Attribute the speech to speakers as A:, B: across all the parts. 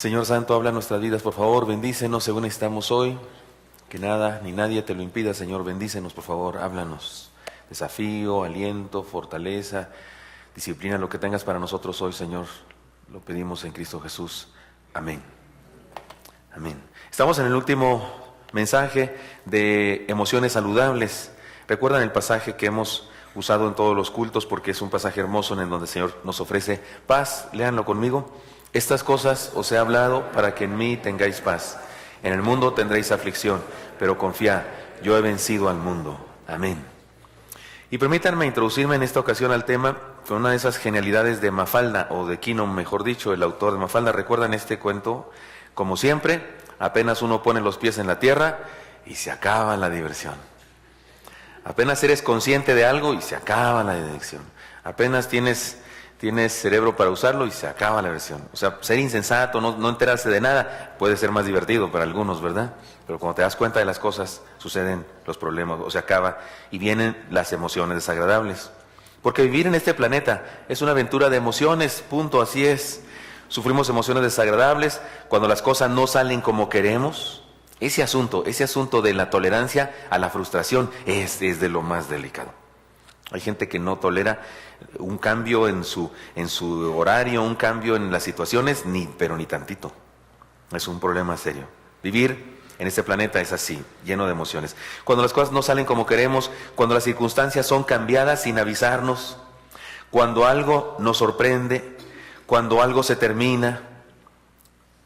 A: Señor Santo, habla nuestras vidas, por favor, bendícenos según estamos hoy, que nada ni nadie te lo impida, Señor, bendícenos, por favor, háblanos, desafío, aliento, fortaleza, disciplina, lo que tengas para nosotros hoy, Señor, lo pedimos en Cristo Jesús, amén, amén. Estamos en el último mensaje de emociones saludables. ¿Recuerdan el pasaje que hemos usado en todos los cultos? Porque es un pasaje hermoso en el donde el Señor nos ofrece paz. Léanlo conmigo. Estas cosas os he hablado para que en mí tengáis paz. En el mundo tendréis aflicción, pero confiad, yo he vencido al mundo. Amén. Y permítanme introducirme en esta ocasión al tema con una de esas genialidades de Mafalda, o de Quino, mejor dicho, el autor de Mafalda. ¿Recuerdan este cuento? Como siempre, apenas uno pone los pies en la tierra y se acaba la diversión. Apenas eres consciente de algo y se acaba la diversión. Apenas tienes cerebro para usarlo y se acaba la diversión. O sea, ser insensato, no enterarse de nada, puede ser más divertido para algunos, ¿verdad? Pero cuando te das cuenta de las cosas, suceden los problemas, o se acaba, y vienen las emociones desagradables. Porque vivir en este planeta es una aventura de emociones, punto, así es. Sufrimos emociones desagradables cuando las cosas no salen como queremos. Ese asunto de la tolerancia a la frustración es de lo más delicado. Hay gente que no tolera un cambio en su horario, un cambio en las situaciones, pero ni tantito. Es un problema serio. Vivir en este planeta es así, lleno de emociones. Cuando las cosas no salen como queremos, cuando las circunstancias son cambiadas sin avisarnos, cuando algo nos sorprende, cuando algo se termina,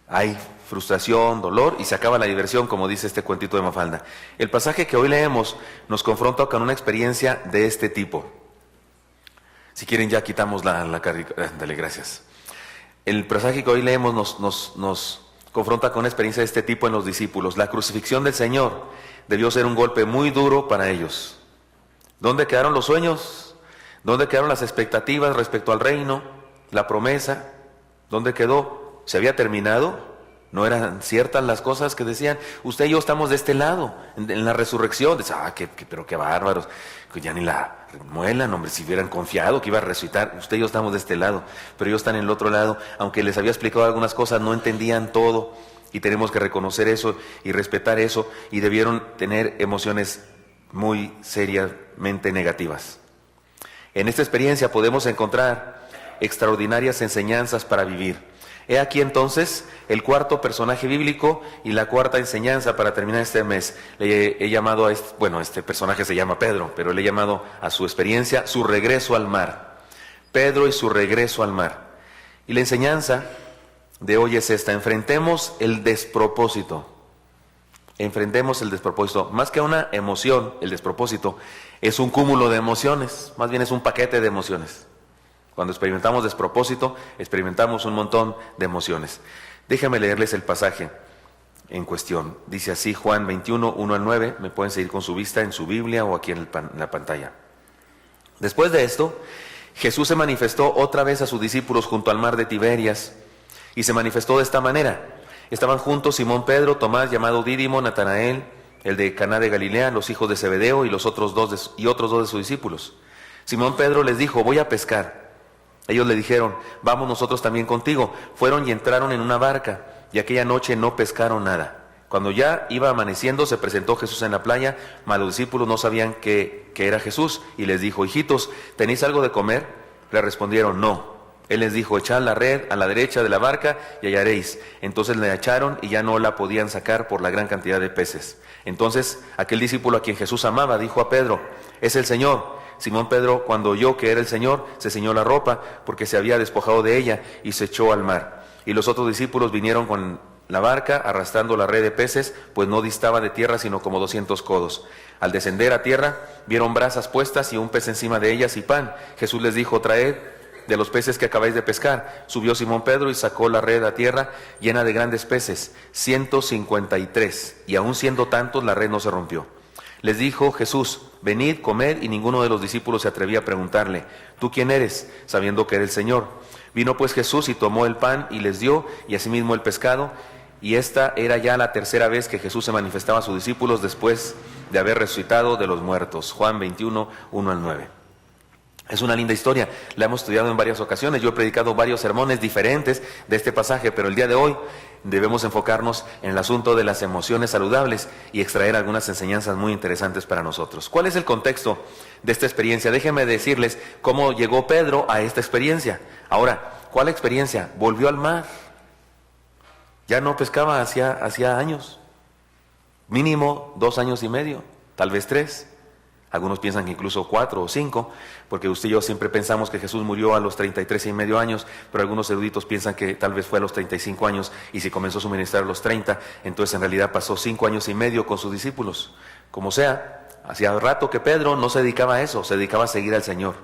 A: hay frustración, dolor y se acaba la diversión, como dice este cuentito de Mafalda. El pasaje que hoy leemos nos confronta con una experiencia de este tipo. Si quieren ya quitamos la caricatura. Dale, gracias. El pasaje que hoy leemos nos confronta con una experiencia de este tipo en los discípulos. La crucifixión del Señor debió ser un golpe muy duro para ellos. ¿Dónde quedaron los sueños? ¿Dónde quedaron las expectativas respecto al reino? ¿La promesa? ¿Dónde quedó? ¿Se había terminado? ¿No eran ciertas las cosas que decían? Usted y yo estamos de este lado, en la resurrección. Dice, pero qué bárbaros, que ya ni la muelan, hombre, si hubieran confiado que iba a resucitar. Usted y yo estamos de este lado, pero ellos están en el otro lado. Aunque les había explicado algunas cosas, no entendían todo. Y tenemos que reconocer eso y respetar eso. Y debieron tener emociones muy seriamente negativas. En esta experiencia podemos encontrar extraordinarias enseñanzas para vivir. He aquí entonces el cuarto personaje bíblico y la cuarta enseñanza para terminar este mes. Le he llamado a este personaje se llama Pedro, pero le he llamado a su experiencia su regreso al mar. Pedro y su regreso al mar. Y la enseñanza de hoy es esta: enfrentemos el despropósito. Enfrentemos el despropósito. Más que una emoción, el despropósito es un cúmulo de emociones, más bien es un paquete de emociones. Cuando experimentamos despropósito, experimentamos un montón de emociones. Déjenme leerles el pasaje en cuestión. Dice así, Juan 21, 1 al 9. Me pueden seguir con su vista en su Biblia o aquí en la pantalla. Después de esto, Jesús se manifestó otra vez a sus discípulos junto al mar de Tiberias. Y se manifestó de esta manera. Estaban juntos Simón Pedro, Tomás llamado Dídimo, Natanael, el de Caná de Galilea, los hijos de Zebedeo y otros dos de sus discípulos. Simón Pedro les dijo, voy a pescar. Ellos le dijeron, vamos nosotros también contigo. Fueron y entraron en una barca, y aquella noche no pescaron nada. Cuando ya iba amaneciendo, se presentó Jesús en la playa, mas los discípulos no sabían que era Jesús, y les dijo, hijitos, ¿tenéis algo de comer? Le respondieron, no. Él les dijo, echad la red a la derecha de la barca y hallaréis. Entonces la echaron y ya no la podían sacar por la gran cantidad de peces. Entonces aquel discípulo a quien Jesús amaba dijo a Pedro, es el Señor. Simón Pedro, cuando oyó que era el Señor, se ciñó la ropa, porque se había despojado de ella, y se echó al mar. Y los otros discípulos vinieron con la barca, arrastrando la red de peces, pues no distaba de tierra sino como 200 codos. Al descender a tierra, vieron brasas puestas y un pez encima de ellas y pan. Jesús les dijo, traed de los peces que acabáis de pescar. Subió Simón Pedro y sacó la red a tierra, llena de grandes peces, 153, y aun siendo tantos, la red no se rompió. Les dijo Jesús, venid, comed, y ninguno de los discípulos se atrevía a preguntarle, ¿tú quién eres?, sabiendo que era el Señor. Vino pues Jesús y tomó el pan y les dio, y asimismo el pescado, y esta era ya la tercera vez que Jesús se manifestaba a sus discípulos después de haber resucitado de los muertos. Juan 21, 1 al 9. Es una linda historia, la hemos estudiado en varias ocasiones, yo he predicado varios sermones diferentes de este pasaje, pero el día de hoy debemos enfocarnos en el asunto de las emociones saludables y extraer algunas enseñanzas muy interesantes para nosotros. ¿Cuál es el contexto de esta experiencia? Déjenme decirles cómo llegó Pedro a esta experiencia. Ahora, ¿cuál experiencia? Volvió al mar. Ya no pescaba hacía años, mínimo 2 años y medio, tal vez 3. Algunos piensan que incluso 4 o 5, porque usted y yo siempre pensamos que Jesús murió a los 33 y medio años, pero algunos eruditos piensan que tal vez fue a los 35 años, y si comenzó su ministerio a los 30, entonces en realidad pasó 5 años y medio con sus discípulos. Como sea, hacía rato que Pedro no se dedicaba a eso, se dedicaba a seguir al Señor,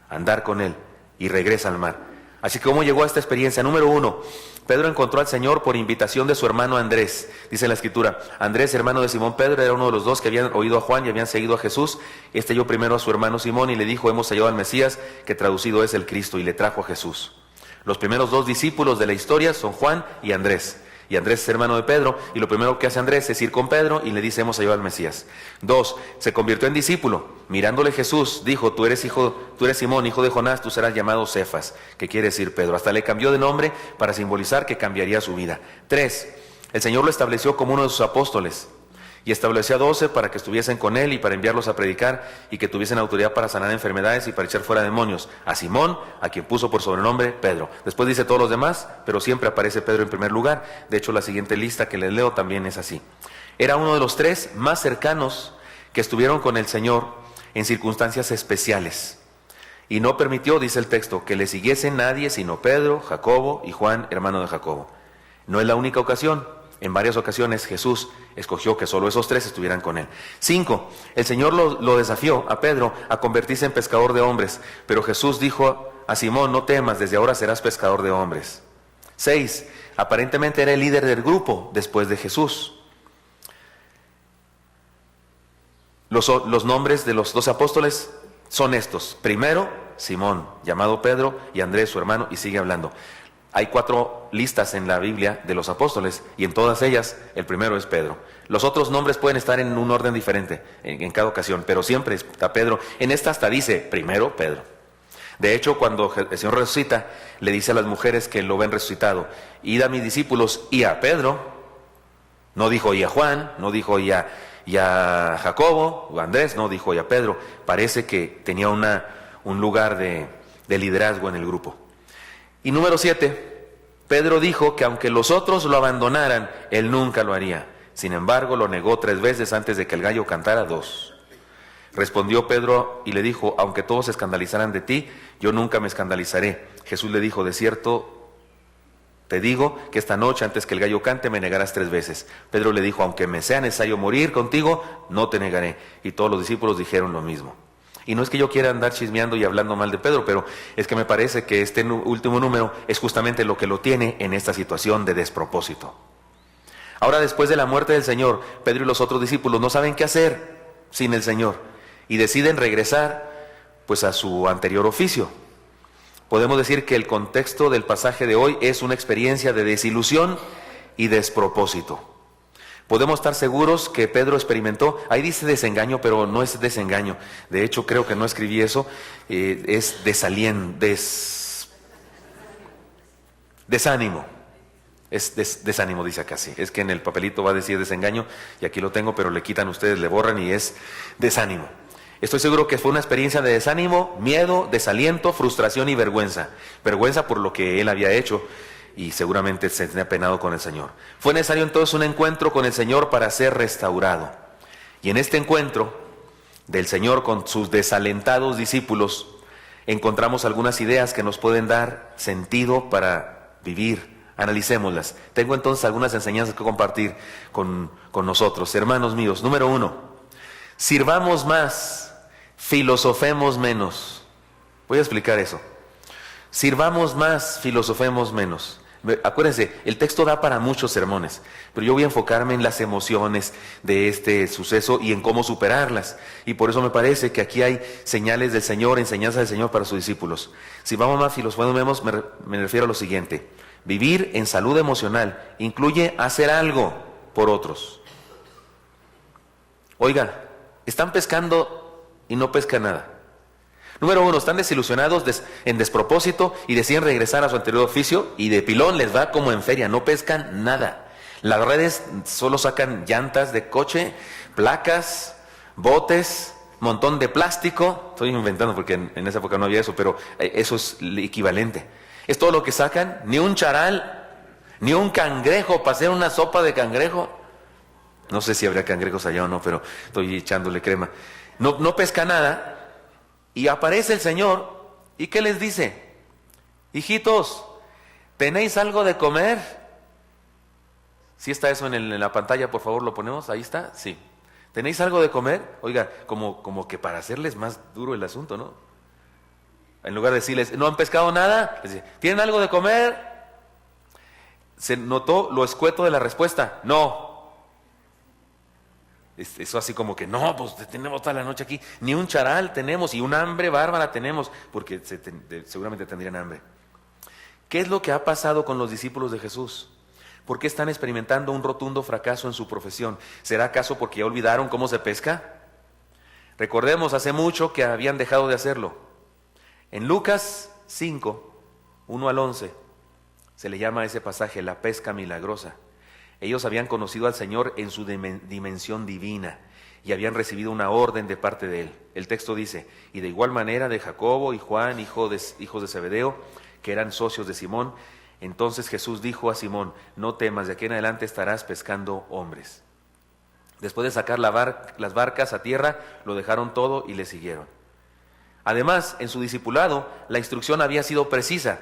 A: a andar con Él, y regresa al mar. Así que ¿cómo llegó a esta experiencia? Número 1, Pedro encontró al Señor por invitación de su hermano Andrés. Dice la Escritura, Andrés, hermano de Simón Pedro, era uno de los 2 que habían oído a Juan y habían seguido a Jesús. Este halló primero a su hermano Simón y le dijo, hemos hallado al Mesías, que traducido es el Cristo, y le trajo a Jesús. Los primeros 2 discípulos de la historia son Juan y Andrés. Y Andrés es hermano de Pedro, y lo primero que hace Andrés es ir con Pedro y le dice, hemos hallado al Mesías. 2, se convirtió en discípulo. Mirándole Jesús, dijo, tú eres Simón, hijo de Jonás, tú serás llamado Cefas, que quiere decir Pedro. Hasta le cambió de nombre para simbolizar que cambiaría su vida. 3, el Señor lo estableció como uno de sus apóstoles. Y estableció a 12 para que estuviesen con él y para enviarlos a predicar y que tuviesen autoridad para sanar enfermedades y para echar fuera demonios. A Simón, a quien puso por sobrenombre Pedro. Después dice todos los demás, pero siempre aparece Pedro en primer lugar. De hecho, la siguiente lista que les leo también es así. Era uno de los 3 más cercanos que estuvieron con el Señor en circunstancias especiales. Y no permitió, dice el texto, que le siguiese nadie sino Pedro, Jacobo y Juan, hermano de Jacobo. No es la única ocasión. En varias ocasiones Jesús escogió que solo esos 3 estuvieran con él. 5, el Señor lo desafió a Pedro a convertirse en pescador de hombres, pero Jesús dijo a Simón, no temas, desde ahora serás pescador de hombres. 6, aparentemente era el líder del grupo después de Jesús. Los nombres de los 2 apóstoles son estos. Primero, Simón, llamado Pedro, y Andrés, su hermano, y sigue hablando. Hay 4 listas en la Biblia de los apóstoles y en todas ellas el primero es Pedro. Los otros nombres pueden estar en un orden diferente en cada ocasión, pero siempre está Pedro. En esta hasta dice primero Pedro. De hecho, cuando el Señor resucita, le dice a las mujeres que lo ven resucitado, id a mis discípulos y a Pedro. No dijo y a Juan, no dijo y a Jacobo o a Andrés, no dijo y a Pedro. Parece que tenía un lugar de liderazgo en el grupo. Y número 7, Pedro dijo que aunque los otros lo abandonaran, él nunca lo haría. Sin embargo, lo negó 3 veces antes de que el gallo cantara 2. Respondió Pedro y le dijo, aunque todos se escandalizaran de ti, yo nunca me escandalizaré. Jesús le dijo, de cierto te digo que esta noche antes que el gallo cante me negarás 3 veces. Pedro le dijo, aunque me sea necesario morir contigo, no te negaré. Y todos los discípulos dijeron lo mismo. Y no es que yo quiera andar chismeando y hablando mal de Pedro, pero es que me parece que este último número es justamente lo que lo tiene en esta situación de despropósito. Ahora, después de la muerte del Señor, Pedro y los otros discípulos no saben qué hacer sin el Señor y deciden regresar pues a su anterior oficio. Podemos decir que el contexto del pasaje de hoy es una experiencia de desilusión y despropósito. Podemos estar seguros que Pedro experimentó, ahí dice desengaño, pero no es desengaño. De hecho, creo que no escribí eso, es desánimo. Es desánimo, dice acá, sí. Es que en el papelito va a decir desengaño, y aquí lo tengo, pero le quitan ustedes, le borran y es desánimo. Estoy seguro que fue una experiencia de desánimo, miedo, desaliento, frustración y vergüenza. Vergüenza por lo que él había hecho. Y seguramente se tenía penado con el Señor. Fue necesario entonces un encuentro con el Señor para ser restaurado. Y en este encuentro del Señor con sus desalentados discípulos, encontramos algunas ideas que nos pueden dar sentido para vivir. Analicémoslas. Tengo entonces algunas enseñanzas que compartir con nosotros. Hermanos míos, número 1, sirvamos más, filosofemos menos. Voy a explicar eso. Sirvamos más, filosofemos menos. Acuérdense, el texto da para muchos sermones, pero yo voy a enfocarme en las emociones de este suceso y en cómo superarlas. Y por eso me parece que aquí hay señales del Señor, enseñanzas del Señor para sus discípulos. Si vamos más filosofemos menos, me refiero a lo siguiente. Vivir en salud emocional incluye hacer algo por otros. Oiga, están pescando y no pescan nada. Número 1, están desilusionados, en despropósito y deciden regresar a su anterior oficio y de pilón les va como en feria, no pescan nada. Las redes solo sacan llantas de coche, placas, botes, montón de plástico. Estoy inventando porque en esa época no había eso, pero eso es el equivalente. Es todo lo que sacan, ni un charal, ni un cangrejo para hacer una sopa de cangrejo. No sé si habría cangrejos allá o no, pero estoy echándole crema. No pesca nada. Y aparece el Señor, ¿y qué les dice? Hijitos, ¿tenéis algo de comer? ¿Sí está eso en la pantalla, por favor, lo ponemos? Ahí está, sí. ¿Tenéis algo de comer? Oiga, como que para hacerles más duro el asunto, ¿no? En lugar de decirles, ¿no han pescado nada? Les dice, ¿tienen algo de comer? Se notó lo escueto de la respuesta, no. Eso así como que, no, pues tenemos toda la noche aquí, ni un charal tenemos y un hambre bárbara tenemos, porque seguramente tendrían hambre. ¿Qué es lo que ha pasado con los discípulos de Jesús? ¿Por qué están experimentando un rotundo fracaso en su profesión? ¿Será acaso porque ya olvidaron cómo se pesca? Recordemos, hace mucho que habían dejado de hacerlo. En Lucas 5, 1 al 11, se le llama a ese pasaje la pesca milagrosa. Ellos habían conocido al Señor en su dimensión divina y habían recibido una orden de parte de Él. El texto dice, y de igual manera de Jacobo y Juan, hijos de Zebedeo, que eran socios de Simón. Entonces Jesús dijo a Simón, no temas, de aquí en adelante estarás pescando hombres. Después de sacar las barcas a tierra, lo dejaron todo y le siguieron. Además, en su discipulado, la instrucción había sido precisa.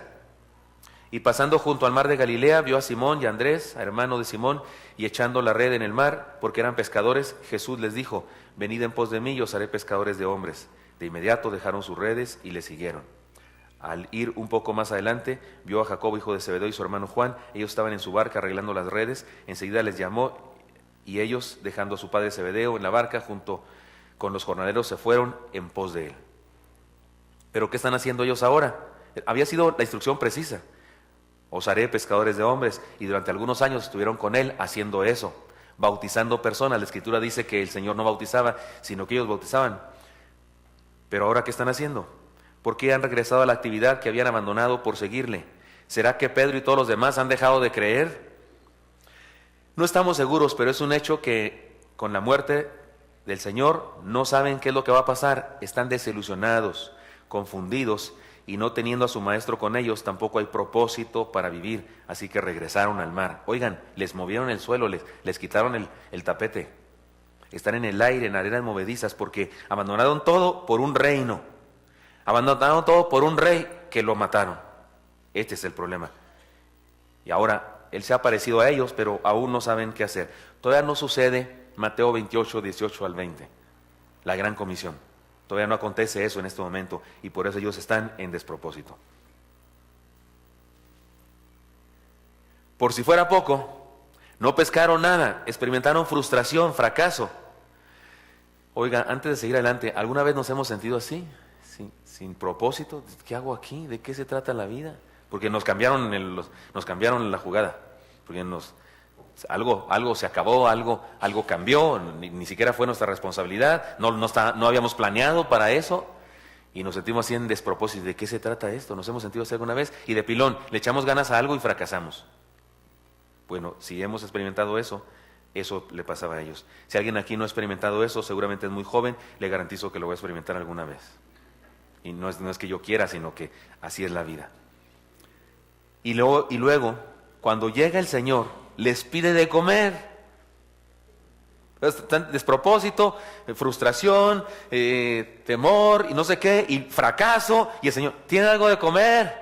A: Y pasando junto al mar de Galilea, vio a Simón y a Andrés, hermano de Simón, y echando la red en el mar, porque eran pescadores, Jesús les dijo, venid en pos de mí y os haré pescadores de hombres. De inmediato dejaron sus redes y le siguieron. Al ir un poco más adelante, vio a Jacobo, hijo de Zebedeo, y su hermano Juan. Ellos estaban en su barca arreglando las redes. Enseguida les llamó, y ellos, dejando a su padre Zebedeo en la barca, junto con los jornaleros, se fueron en pos de él. ¿Pero qué están haciendo ellos ahora? Había sido la instrucción precisa. Os haré pescadores de hombres, y durante algunos años estuvieron con él haciendo eso, bautizando personas. La Escritura dice que el Señor no bautizaba, sino que ellos bautizaban. Pero ahora, ¿qué están haciendo? ¿Por qué han regresado a la actividad que habían abandonado por seguirle? ¿Será que Pedro y todos los demás han dejado de creer? No estamos seguros, pero es un hecho que con la muerte del Señor no saben qué es lo que va a pasar. Están desilusionados, confundidos, y no teniendo a su maestro con ellos, tampoco hay propósito para vivir, así que regresaron al mar. Oigan, les movieron el suelo, les quitaron el tapete. Están en el aire, en arenas movedizas, porque abandonaron todo por un reino. Abandonaron todo por un rey que lo mataron. Este es el problema. Y ahora, Él se ha parecido a ellos, pero aún no saben qué hacer. Todavía no sucede Mateo 28, 18 al 20, la gran comisión. Todavía no acontece eso en este momento y por eso ellos están en despropósito. Por si fuera poco, no pescaron nada, experimentaron frustración, fracaso. Oiga, antes de seguir adelante, ¿alguna vez nos hemos sentido así? Sin propósito. ¿Qué hago aquí? ¿De qué se trata la vida? Porque nos cambiaron la jugada. Porque algo se acabó, algo cambió, ni siquiera fue nuestra responsabilidad, no habíamos planeado para eso y nos sentimos así en despropósito. ¿De qué se trata esto? ¿Nos hemos sentido así alguna vez? Y de pilón, le echamos ganas a algo y fracasamos. Bueno, si hemos experimentado eso le pasaba a ellos. Si alguien aquí no ha experimentado eso, seguramente es muy joven, le garantizo que lo va a experimentar alguna vez. Y no es que yo quiera, sino que así es la vida. Y luego, cuando llega el Señor, les pide de comer. Despropósito, frustración, temor y no sé qué, y fracaso, y el Señor, ¿tiene algo de comer?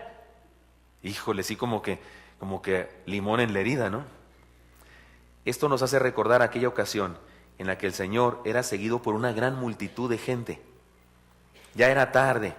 A: Híjole, sí, como que limón en la herida, ¿no? Esto nos hace recordar aquella ocasión en la que el Señor era seguido por una gran multitud de gente. Ya era tarde,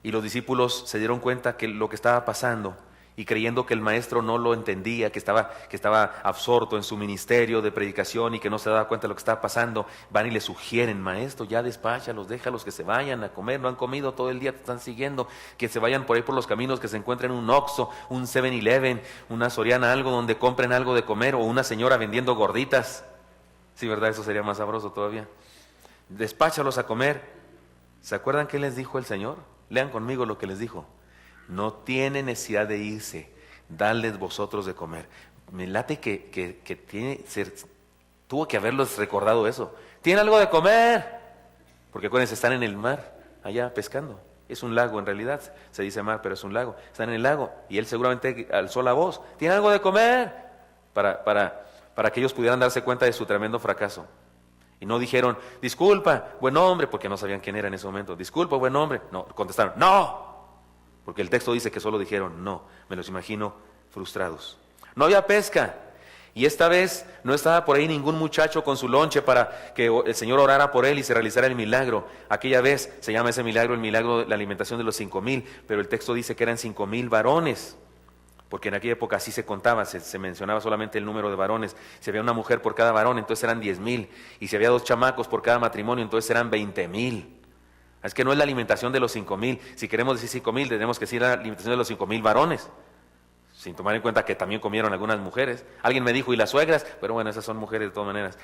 A: y los discípulos se dieron cuenta que lo que estaba pasando, y creyendo que el maestro no lo entendía, que estaba absorto en su ministerio de predicación y que no se daba cuenta de lo que estaba pasando, van y le sugieren, maestro, ya despáchalos, déjalos que se vayan a comer, no han comido todo el día, te están siguiendo, que se vayan por ahí por los caminos, que se encuentren un Oxxo, un 7-Eleven, una Soriana, algo donde compren algo de comer, o una señora vendiendo gorditas. Sí, ¿verdad? Eso sería más sabroso todavía. Despáchalos a comer. ¿Se acuerdan qué les dijo el Señor? Lean conmigo lo que les dijo. No tiene necesidad de irse, dadles vosotros de comer. Me late que tuvo que haberlos recordado eso. ¿Tienen algo de comer? Porque acuérdense, están en el mar, allá pescando. Es un lago en realidad, se dice mar, pero es un lago. Están en el lago y él seguramente alzó la voz. ¿Tienen algo de comer? Para que ellos pudieran darse cuenta de su tremendo fracaso. Y no dijeron, disculpa, buen hombre, porque no sabían quién era en ese momento. Disculpa, buen hombre. No, contestaron, no. Porque el texto dice que solo dijeron no. Me los imagino frustrados. No había pesca. Y esta vez no estaba por ahí ningún muchacho con su lonche para que el Señor orara por él y se realizara el milagro. Aquella vez se llama ese milagro el milagro de la alimentación de los 5,000, pero el texto dice que eran 5,000 varones. Porque en aquella época así se contaba, se mencionaba solamente el número de varones. Si había una mujer por cada varón, entonces eran 10,000. Y si había 2 chamacos por cada matrimonio, entonces eran 20,000. Es que no es la alimentación de los 5,000. Si queremos decir 5,000, tenemos que decir la alimentación de los 5,000 varones. Sin tomar en cuenta que también comieron algunas mujeres. Alguien me dijo, ¿y las suegras? Pero bueno, esas son mujeres de todas maneras.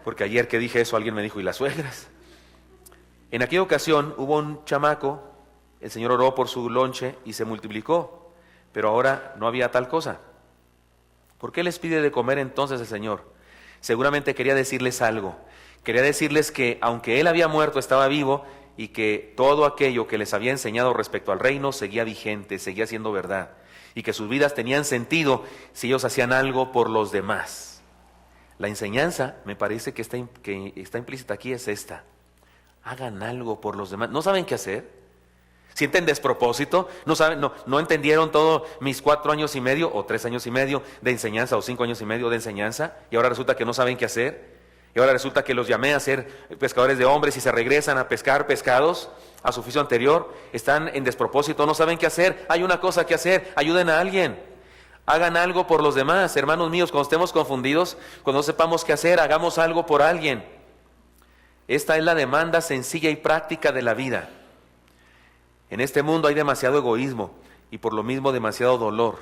A: Porque ayer que dije eso, alguien me dijo, ¿y las suegras? En aquella ocasión hubo un chamaco, el Señor oró por su lonche y se multiplicó. Pero ahora no había tal cosa. ¿Por qué les pide de comer entonces el Señor? Seguramente quería decirles algo. Quería decirles que aunque Él había muerto, estaba vivo y que todo aquello que les había enseñado respecto al reino seguía vigente, seguía siendo verdad. Y que sus vidas tenían sentido si ellos hacían algo por los demás. La enseñanza, me parece que está implícita aquí, es esta. Hagan algo por los demás. ¿No saben qué hacer? ¿Sienten despropósito? ¿No entendieron todo mis 4 años y medio o 3 años y medio de enseñanza o 5 años y medio de enseñanza? Y ahora resulta que no saben qué hacer. Y ahora resulta que los llamé a ser pescadores de hombres y se regresan a pescar pescados a su oficio anterior. Están en despropósito, no saben qué hacer. Hay una cosa que hacer, ayuden a alguien. Hagan algo por los demás, hermanos míos. Cuando estemos confundidos, cuando no sepamos qué hacer, hagamos algo por alguien. Esta es la demanda sencilla y práctica de la vida. En este mundo hay demasiado egoísmo y por lo mismo demasiado dolor.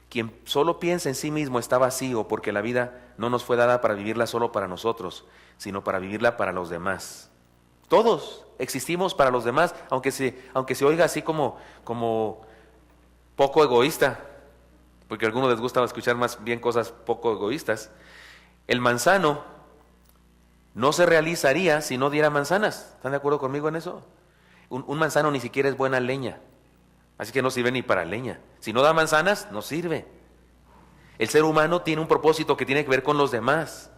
A: Quien solo piensa en sí mismo está vacío, porque la vida no nos fue dada para vivirla solo para nosotros, sino para vivirla para los demás. Todos existimos para los demás, aunque se oiga así como poco egoísta, porque a algunos les gusta escuchar más bien cosas poco egoístas. El manzano no se realizaría si no diera manzanas. ¿Están de acuerdo conmigo en eso? Un manzano ni siquiera es buena leña, así que no sirve ni para leña. Si no da manzanas, no sirve. El ser humano tiene un propósito que tiene que ver con los demás.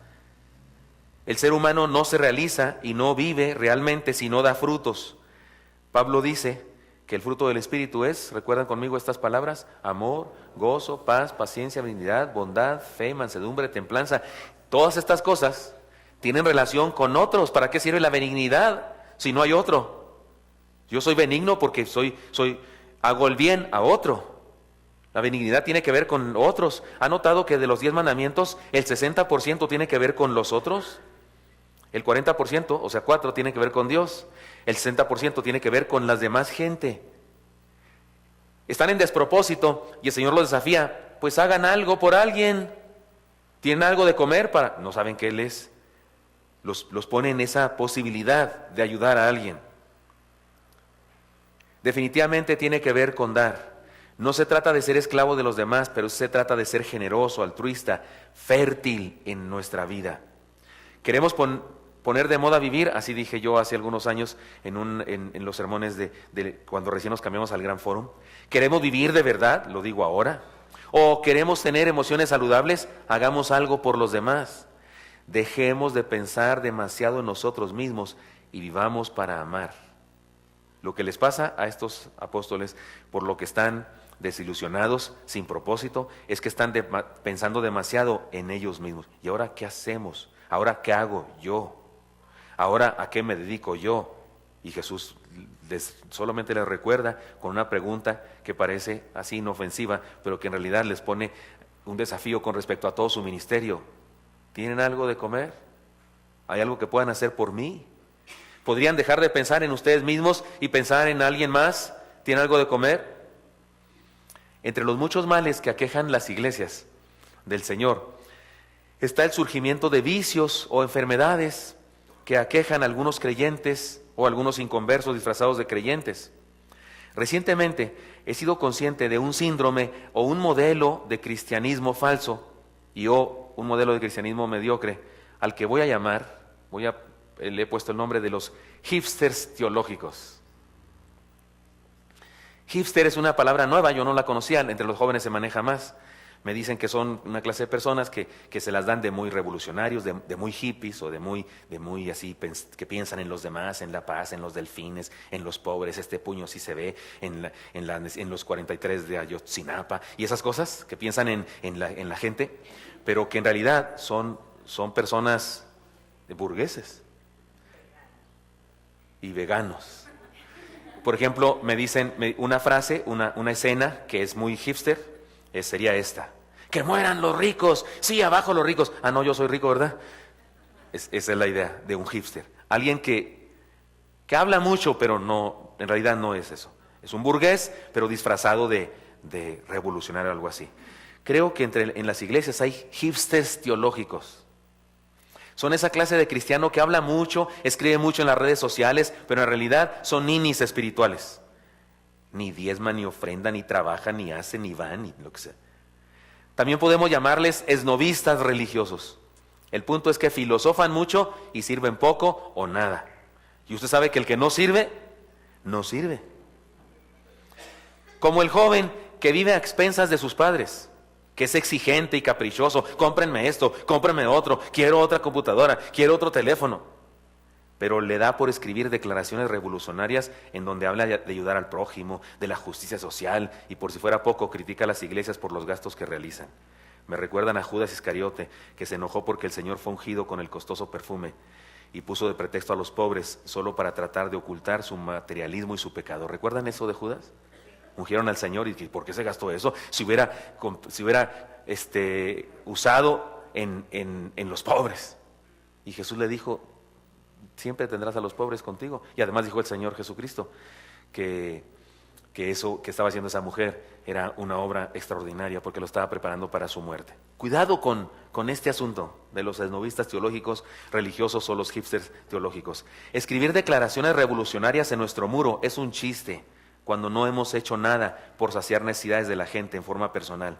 A: El ser humano no se realiza y no vive realmente si no da frutos. Pablo dice que el fruto del Espíritu es, ¿recuerdan conmigo estas palabras? Amor, gozo, paz, paciencia, benignidad, bondad, fe, mansedumbre, templanza. Todas estas cosas tienen relación con otros. ¿Para qué sirve la benignidad si no hay otro? Yo soy benigno porque hago el bien a otro. La benignidad tiene que ver con otros. ¿Ha notado que de los 10 mandamientos, el 60% tiene que ver con los otros? El 40%, o sea 4, tiene que ver con Dios. El 60% tiene que ver con las demás gente. Están en despropósito y el Señor los desafía. Pues hagan algo por alguien. ¿Tienen algo de comer? No saben qué Él es. Los pone en esa posibilidad de ayudar a alguien. Definitivamente tiene que ver con dar. No se trata de ser esclavo de los demás, pero se trata de ser generoso, altruista, fértil en nuestra vida. Queremos poner de moda vivir, así dije yo hace algunos años en los sermones de cuando recién nos cambiamos al Gran Fórum. ¿Queremos vivir de verdad? Lo digo ahora. ¿O queremos tener emociones saludables? Hagamos algo por los demás. Dejemos de pensar demasiado en nosotros mismos y vivamos para amar. Lo que les pasa a estos apóstoles, por lo que están desilusionados, sin propósito, es que están pensando demasiado en ellos mismos. ¿Y ahora qué hacemos? ¿Ahora qué hago yo? ¿Ahora a qué me dedico yo? Y Jesús solamente les recuerda con una pregunta que parece así inofensiva, pero que en realidad les pone un desafío con respecto a todo su ministerio. ¿Tienen algo de comer? ¿Hay algo que puedan hacer por mí? ¿Podrían dejar de pensar en ustedes mismos y pensar en alguien más? ¿Tienen algo de comer? Entre los muchos males que aquejan las iglesias del Señor está el surgimiento de vicios o enfermedades que aquejan a algunos creyentes o algunos inconversos disfrazados de creyentes. Recientemente he sido consciente de un síndrome o un modelo de cristianismo falso o un modelo de cristianismo mediocre al que voy a llamar, le he puesto el nombre de los hipsters teológicos. Hipster es una palabra nueva, yo no la conocía, entre los jóvenes se maneja más. Me dicen que son una clase de personas que se las dan de muy revolucionarios, de muy hippies o de muy así, que piensan en los demás, en la paz, en los delfines, en los pobres. Este puño sí se ve en los 43 de Ayotzinapa y esas cosas que piensan en la gente, pero que en realidad son personas burgueses y veganos. Por ejemplo, me dicen una frase, una escena que es muy hipster. Sería esta: ¡que mueran los ricos! ¡Sí, abajo los ricos! Ah, no, yo soy rico, ¿verdad? Esa es la idea de un hipster. Alguien que habla mucho, pero no, en realidad no es eso. Es un burgués, pero disfrazado de revolucionario o algo así. Creo que en las iglesias hay hipsters teológicos. Son esa clase de cristiano que habla mucho, escribe mucho en las redes sociales, pero en realidad son ninis espirituales. Ni diezman, ni ofrendan, ni trabajan, ni hacen, ni van, ni lo que sea. También podemos llamarles esnovistas religiosos. El punto es que filosofan mucho y sirven poco o nada. Y usted sabe que el que no sirve, no sirve. Como el joven que vive a expensas de sus padres, que es exigente y caprichoso. Cómprenme esto, cómprenme otro, quiero otra computadora, quiero otro teléfono. Pero le da por escribir declaraciones revolucionarias en donde habla de ayudar al prójimo, de la justicia social, y por si fuera poco critica a las iglesias por los gastos que realizan. Me recuerdan a Judas Iscariote, que se enojó porque el Señor fue ungido con el costoso perfume y puso de pretexto a los pobres solo para tratar de ocultar su materialismo y su pecado. ¿Recuerdan eso de Judas? Ungieron al Señor y ¿por qué se gastó eso? Si hubiera usado en los pobres. Y Jesús le dijo: siempre tendrás a los pobres contigo. Y además dijo el Señor Jesucristo que eso que estaba haciendo esa mujer era una obra extraordinaria porque lo estaba preparando para su muerte. Cuidado con este asunto de los esnovistas teológicos religiosos o los hipsters teológicos. Escribir declaraciones revolucionarias en nuestro muro es un chiste cuando no hemos hecho nada por saciar necesidades de la gente en forma personal,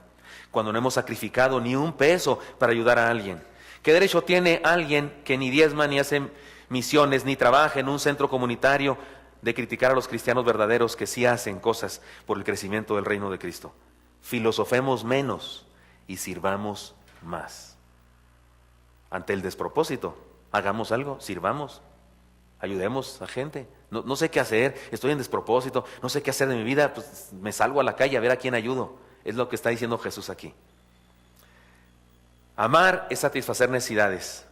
A: cuando no hemos sacrificado ni un peso para ayudar a alguien. ¿Qué derecho tiene alguien que ni diezma, ni hace misiones, ni trabaja en un centro comunitario, de criticar a los cristianos verdaderos que sí hacen cosas por el crecimiento del reino de Cristo? Filosofemos menos y sirvamos más. Ante el despropósito, hagamos algo, sirvamos, ayudemos a gente. No sé qué hacer, estoy en despropósito, no sé qué hacer de mi vida, pues me salgo a la calle a ver a quién ayudo. Es lo que está diciendo Jesús aquí. Amar es satisfacer necesidades.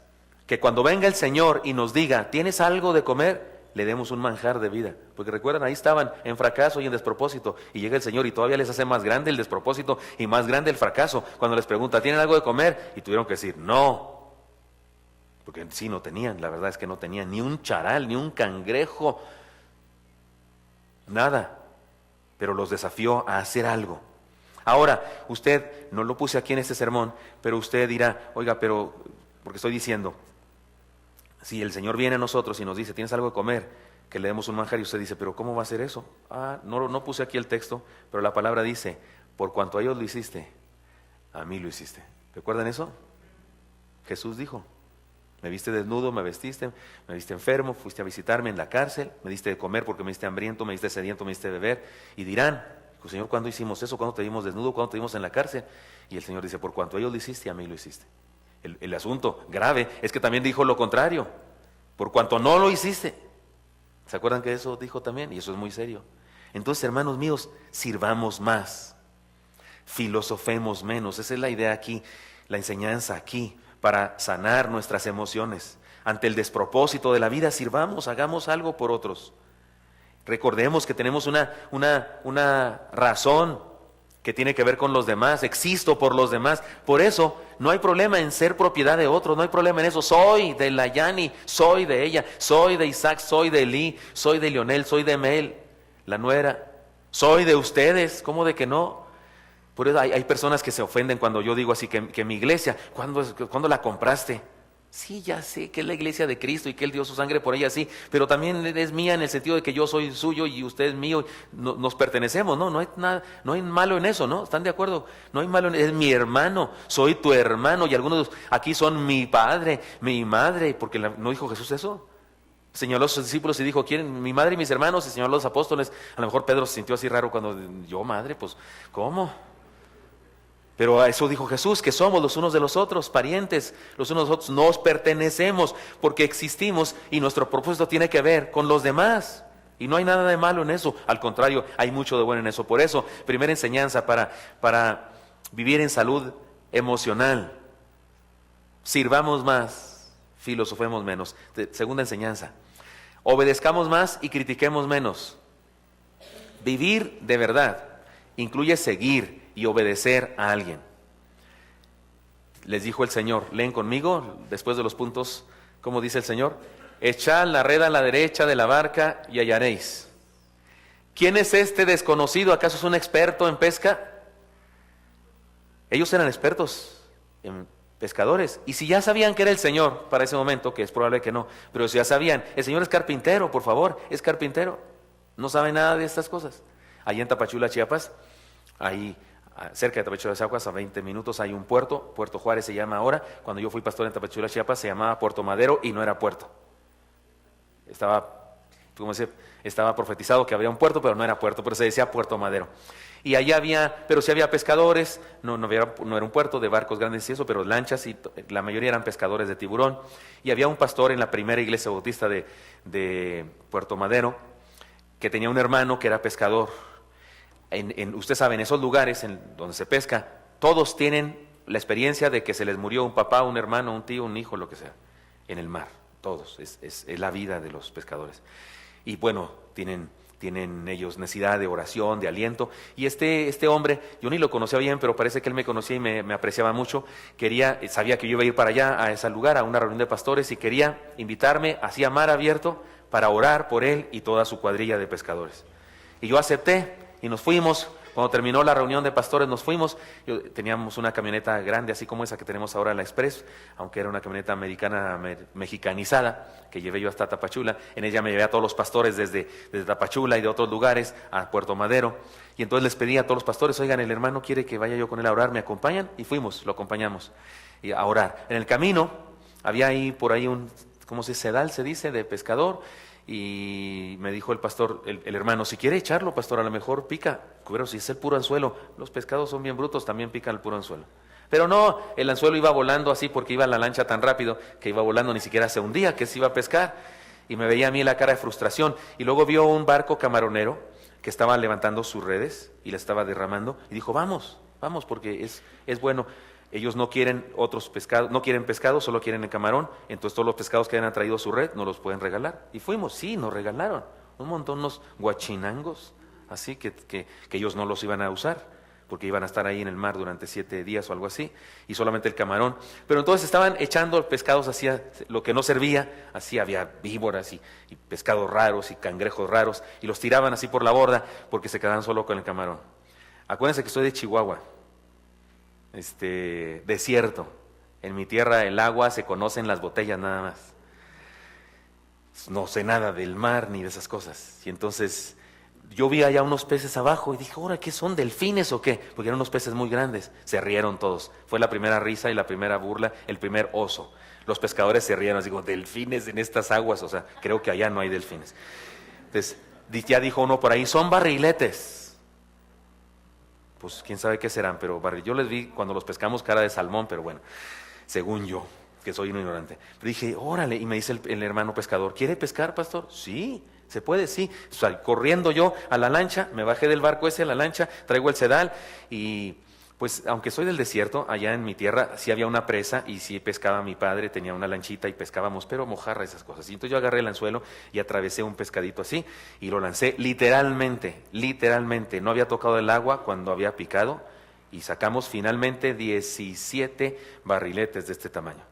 A: Que cuando venga el Señor y nos diga: ¿tienes algo de comer?, le demos un manjar de vida. Porque recuerdan, ahí estaban en fracaso y en despropósito, y llega el Señor y todavía les hace más grande el despropósito y más grande el fracaso cuando les pregunta: ¿tienen algo de comer? Y tuvieron que decir no, porque sí, no tenían. La verdad es que no tenían ni un charal, ni un cangrejo, nada. Pero los desafió a hacer algo. Ahora, usted, no lo puse aquí en este sermón, pero usted dirá: oiga, pero, porque estoy diciendo, si el Señor viene a nosotros y nos dice: ¿tienes algo de comer?, que le demos un manjar, y usted dice: ¿pero cómo va a ser eso? No puse aquí el texto, pero la palabra dice: por cuanto a ellos lo hiciste, a mí lo hiciste. ¿Recuerdan eso? Jesús dijo: me viste desnudo, me viste enfermo, fuiste a visitarme en la cárcel, me diste de comer porque me diste hambriento, me diste sediento, me diste de beber. Y dirán: pues, Señor, ¿cuándo hicimos eso? ¿Cuándo te vimos desnudo? ¿Cuándo te vimos en la cárcel? Y el Señor dice: por cuanto a ellos lo hiciste, a mí lo hiciste. El asunto grave es que también dijo lo contrario: por cuanto no lo hiciste. ¿Se acuerdan que eso dijo también? Y eso es muy serio. Entonces, hermanos míos, sirvamos más, filosofemos menos. Esa es la idea aquí, la enseñanza aquí, para sanar nuestras emociones. Ante el despropósito de la vida, sirvamos, hagamos algo por otros. Recordemos que tenemos una razón que tiene que ver con los demás. Existo por los demás. Por eso no hay problema en ser propiedad de otros, no hay problema en eso. Soy de la Yani, soy de ella, soy de Isaac, soy de Eli, soy de Leonel, soy de Mel, la nuera, soy de ustedes. ¿Cómo de que no? Por eso hay personas que se ofenden cuando yo digo así, que mi iglesia, ¿cuándo la compraste? Sí, ya sé que es la iglesia de Cristo y que Él dio su sangre por ella, sí, pero también es mía en el sentido de que yo soy suyo y usted es mío, nos pertenecemos, ¿no? No hay nada, no hay malo en eso, ¿no? ¿Están de acuerdo? No hay malo en eso, es mi hermano, soy tu hermano, y algunos aquí son mi padre, mi madre, porque ¿no dijo Jesús eso? Señaló a sus discípulos y dijo, ¿quieren mi madre y mis hermanos? Y señaló a los apóstoles. A lo mejor Pedro se sintió así raro cuando, yo madre, pues, ¿cómo? Pero a eso dijo Jesús, que somos los unos de los otros, parientes, los unos de los otros, nos pertenecemos porque existimos y nuestro propósito tiene que ver con los demás. Y no hay nada de malo en eso, al contrario, hay mucho de bueno en eso. Por eso, primera enseñanza para vivir en salud emocional, sirvamos más, filosofemos menos. Segunda enseñanza, obedezcamos más y critiquemos menos. Vivir de verdad incluye seguir y obedecer a alguien. Les dijo el Señor, leen conmigo, después de los puntos, ¿cómo dice el Señor? Echad la red a la derecha de la barca y hallaréis. ¿Quién es este desconocido? ¿Acaso es un experto en pesca? Ellos eran expertos en pescadores. Y si ya sabían que era el Señor para ese momento, que es probable que no, pero si ya sabían, el Señor es carpintero, por favor, es carpintero. No sabe nada de estas cosas. Allí en Tapachula, Chiapas, ahí cerca de Tapachula, Chiapas, a 20 minutos hay un puerto, Puerto Juárez se llama ahora. Cuando yo fui pastor en Tapachula, Chiapas, se llamaba Puerto Madero y no era puerto. Estaba profetizado que había un puerto, pero no era puerto, pero se decía Puerto Madero. Y allá pero sí había pescadores, no era un puerto de barcos grandes y eso, pero lanchas, y la mayoría eran pescadores de tiburón. Y había un pastor en la primera iglesia bautista de Puerto Madero, que tenía un hermano que era pescador. Usted sabe, en esos lugares donde se pesca, todos tienen la experiencia de que se les murió un papá, un hermano, un tío, un hijo, lo que sea, en el mar. Todos, es la vida de los pescadores. Y bueno, tienen ellos necesidad de oración, de aliento. Y este hombre, yo ni lo conocía bien, pero parece que él me conocía y me apreciaba mucho. Sabía que yo iba a ir para allá, a ese lugar, a una reunión de pastores, y quería invitarme así a mar abierto para orar por él y toda su cuadrilla de pescadores. Y yo acepté y nos fuimos. Cuando terminó la reunión de pastores nos fuimos. Teníamos una camioneta grande, así como esa que tenemos ahora en la Express, aunque era una camioneta americana mexicanizada, que llevé yo hasta Tapachula. En ella me llevé a todos los pastores desde Tapachula y de otros lugares a Puerto Madero. Y entonces les pedí a todos los pastores, oigan, el hermano quiere que vaya yo con él a orar, ¿me acompañan? Y fuimos, lo acompañamos a orar. En el camino había por ahí un, ¿cómo se dice? Sedal, se dice, de pescador. Y me dijo el pastor, el hermano, si quiere echarlo, pastor, a lo mejor pica. Pero si es el puro anzuelo, los pescados son bien brutos, también pican el puro anzuelo. Pero no, el anzuelo iba volando así porque iba la lancha tan rápido que iba volando, ni siquiera se hundía, que se iba a pescar. Y me veía a mí la cara de frustración. Y luego vio un barco camaronero que estaba levantando sus redes y la estaba derramando. Y dijo, vamos, porque es bueno. Ellos no quieren otros pescados, no quieren pescado, solo quieren el camarón. Entonces todos los pescados que hayan traído a su red no los pueden regalar. Y fuimos, sí, nos regalaron un montón, unos guachinangos, así que ellos no los iban a usar, porque iban a estar ahí en el mar durante 7 días o algo así, y solamente el camarón. Pero entonces estaban echando pescados hacia lo que no servía, así había víboras y pescados raros y cangrejos raros, y los tiraban así por la borda porque se quedaban solo con el camarón. Acuérdense que soy de Chihuahua. Desierto. En mi tierra el agua se conocen las botellas nada más. No sé nada del mar ni de esas cosas. Y entonces yo vi allá unos peces abajo y dije, ¿ahora qué son? ¿Delfines o qué? Porque eran unos peces muy grandes. Se rieron todos. Fue la primera risa y la primera burla, el primer oso. Los pescadores se rieron, digo, delfines en estas aguas. O sea, creo que allá no hay delfines. Entonces ya dijo uno por ahí, son barriletes. Pues quién sabe qué serán, pero yo les vi cuando los pescamos cara de salmón, pero bueno, según yo, que soy un ignorante. Pero dije, órale, y me dice el hermano pescador, ¿quiere pescar, pastor? Sí, se puede, sí. O sea, corriendo yo a la lancha, me bajé del barco ese a la lancha, traigo el sedal y pues aunque soy del desierto, allá en mi tierra sí había una presa y sí pescaba mi padre, tenía una lanchita y pescábamos, pero mojarra, esas cosas. Y entonces yo agarré el anzuelo y atravesé un pescadito así y lo lancé literalmente, no había tocado el agua cuando había picado y sacamos finalmente 17 barriletes de este tamaño.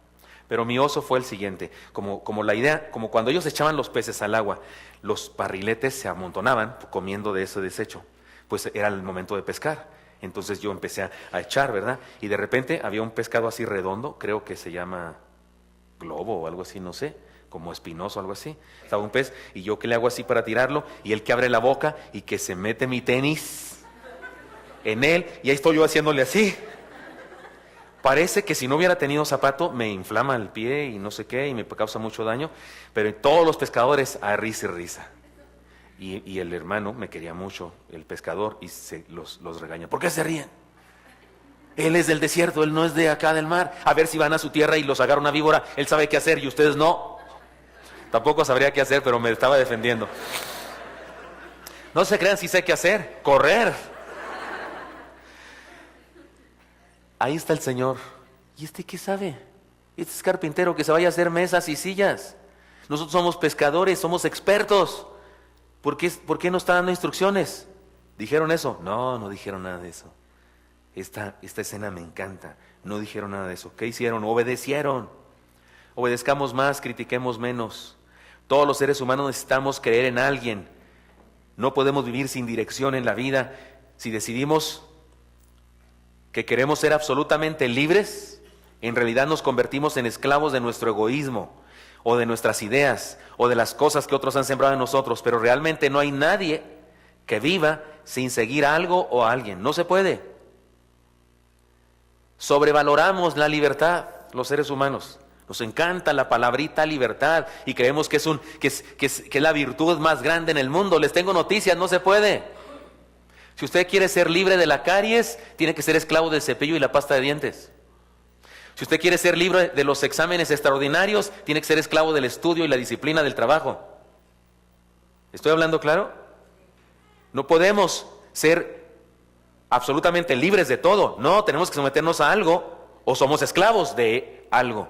A: Pero mi oso fue el siguiente, como cuando ellos echaban los peces al agua, los barriletes se amontonaban comiendo de ese desecho, pues era el momento de pescar. Entonces yo empecé a echar, ¿verdad? Y de repente había un pescado así redondo, creo que se llama globo o algo así, no sé, como espinoso o algo así. Estaba un pez y yo que le hago así para tirarlo y él que abre la boca y que se mete mi tenis en él y ahí estoy yo haciéndole así. Parece que si no hubiera tenido zapato me inflama el pie y no sé qué y me causa mucho daño, pero todos los pescadores a risa y risa. Y el hermano me quería mucho, el pescador, y los regaña. ¿Por qué se ríen? Él es del desierto, él no es de acá del mar. A ver si van a su tierra y los agarra una víbora, él sabe qué hacer y ustedes no. Tampoco sabría qué hacer, pero me estaba defendiendo. No se crean si sé qué hacer, correr. Ahí está el Señor. ¿Y este qué sabe? Este es carpintero, que se vaya a hacer mesas y sillas. Nosotros somos pescadores, somos expertos. ¿Por qué no está dando instrucciones? ¿Dijeron eso? No dijeron nada de eso. Esta escena me encanta. No dijeron nada de eso. ¿Qué hicieron? Obedecieron. Obedezcamos más, critiquemos menos. Todos los seres humanos necesitamos creer en alguien. No podemos vivir sin dirección en la vida. Si decidimos que queremos ser absolutamente libres, en realidad nos convertimos en esclavos de nuestro egoísmo, o de nuestras ideas, o de las cosas que otros han sembrado en nosotros, pero realmente no hay nadie que viva sin seguir a algo o a alguien. No se puede. Sobrevaloramos la libertad, los seres humanos. Nos encanta la palabrita libertad y creemos que es la virtud más grande en el mundo. Les tengo noticias, no se puede. Si usted quiere ser libre de la caries, tiene que ser esclavo del cepillo y la pasta de dientes. Si usted quiere ser libre de los exámenes extraordinarios, tiene que ser esclavo del estudio y la disciplina del trabajo. ¿Estoy hablando claro? No podemos ser absolutamente libres de todo. No, tenemos que someternos a algo o somos esclavos de algo.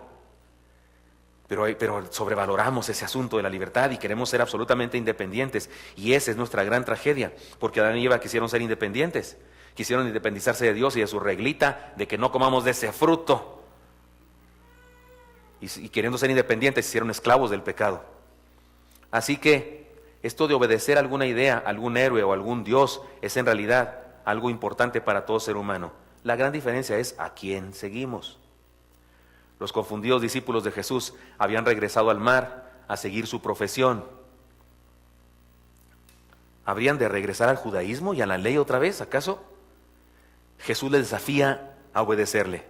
A: Pero sobrevaloramos ese asunto de la libertad y queremos ser absolutamente independientes. Y esa es nuestra gran tragedia, porque Adán y Eva quisieron ser independientes. Quisieron independizarse de Dios y de su reglita de que no comamos de ese fruto. Y queriendo ser independientes, se hicieron esclavos del pecado. Así que esto de obedecer a alguna idea, a algún héroe o a algún Dios, es en realidad algo importante para todo ser humano. La gran diferencia es a quién seguimos. Los confundidos discípulos de Jesús habían regresado al mar a seguir su profesión. ¿Habrían de regresar al judaísmo y a la ley otra vez, acaso? Jesús les desafía a obedecerle.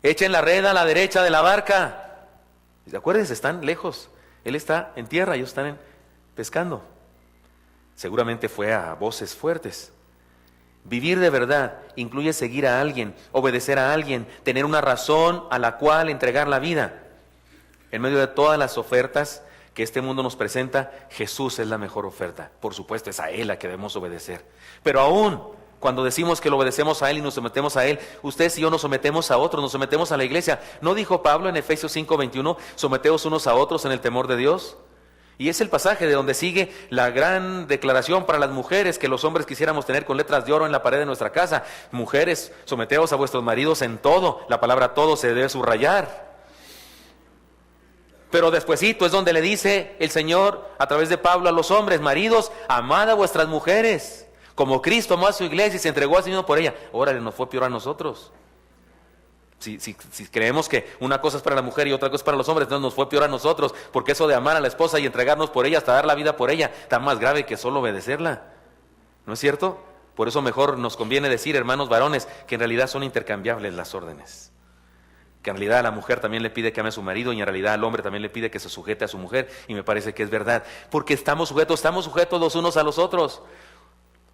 A: Echen la red a la derecha de la barca. Acuérdense, están lejos. Él está en tierra, ellos están pescando. Seguramente fue a voces fuertes. Vivir de verdad incluye seguir a alguien, obedecer a alguien, tener una razón a la cual entregar la vida. En medio de todas las ofertas que este mundo nos presenta, Jesús es la mejor oferta. Por supuesto, es a Él a que debemos obedecer. Pero aún cuando decimos que lo obedecemos a Él y nos sometemos a Él, ustedes y yo nos sometemos a otros, nos sometemos a la iglesia. ¿No dijo Pablo en Efesios 5:21, someteos unos a otros en el temor de Dios? Y es el pasaje de donde sigue la gran declaración para las mujeres que los hombres quisiéramos tener con letras de oro en la pared de nuestra casa. Mujeres, someteos a vuestros maridos en todo. La palabra todo se debe subrayar. Pero despuesito es donde le dice el Señor a través de Pablo a los hombres: maridos, amad a vuestras mujeres, como Cristo amó a su iglesia y se entregó a sí mismo por ella. Órale, nos fue peor a nosotros. Si creemos que una cosa es para la mujer y otra cosa es para los hombres, entonces nos fue peor a nosotros, porque eso de amar a la esposa y entregarnos por ella hasta dar la vida por ella está más grave que solo obedecerla. ¿No es cierto? Por eso mejor nos conviene decir, hermanos varones, que en realidad son intercambiables las órdenes. Que en realidad a la mujer también le pide que ame a su marido y en realidad al hombre también le pide que se sujete a su mujer, y me parece que es verdad, porque estamos sujetos los unos a los otros.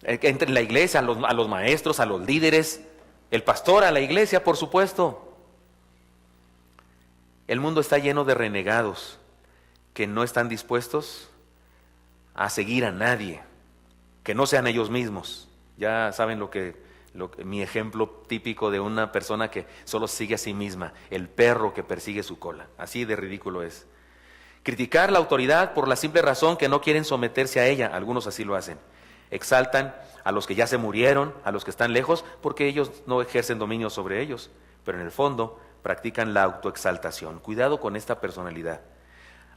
A: Entre la iglesia, a los maestros, a los líderes, el pastor a la iglesia, por supuesto. El mundo está lleno de renegados que no están dispuestos a seguir a nadie, que no sean ellos mismos. Ya saben mi ejemplo típico de una persona que solo sigue a sí misma, el perro que persigue su cola. Así de ridículo es. Criticar la autoridad por la simple razón que no quieren someterse a ella, algunos así lo hacen. Exaltan a los que ya se murieron, a los que están lejos, porque ellos no ejercen dominio sobre ellos, pero en el fondo practican la autoexaltación. Cuidado con esta personalidad.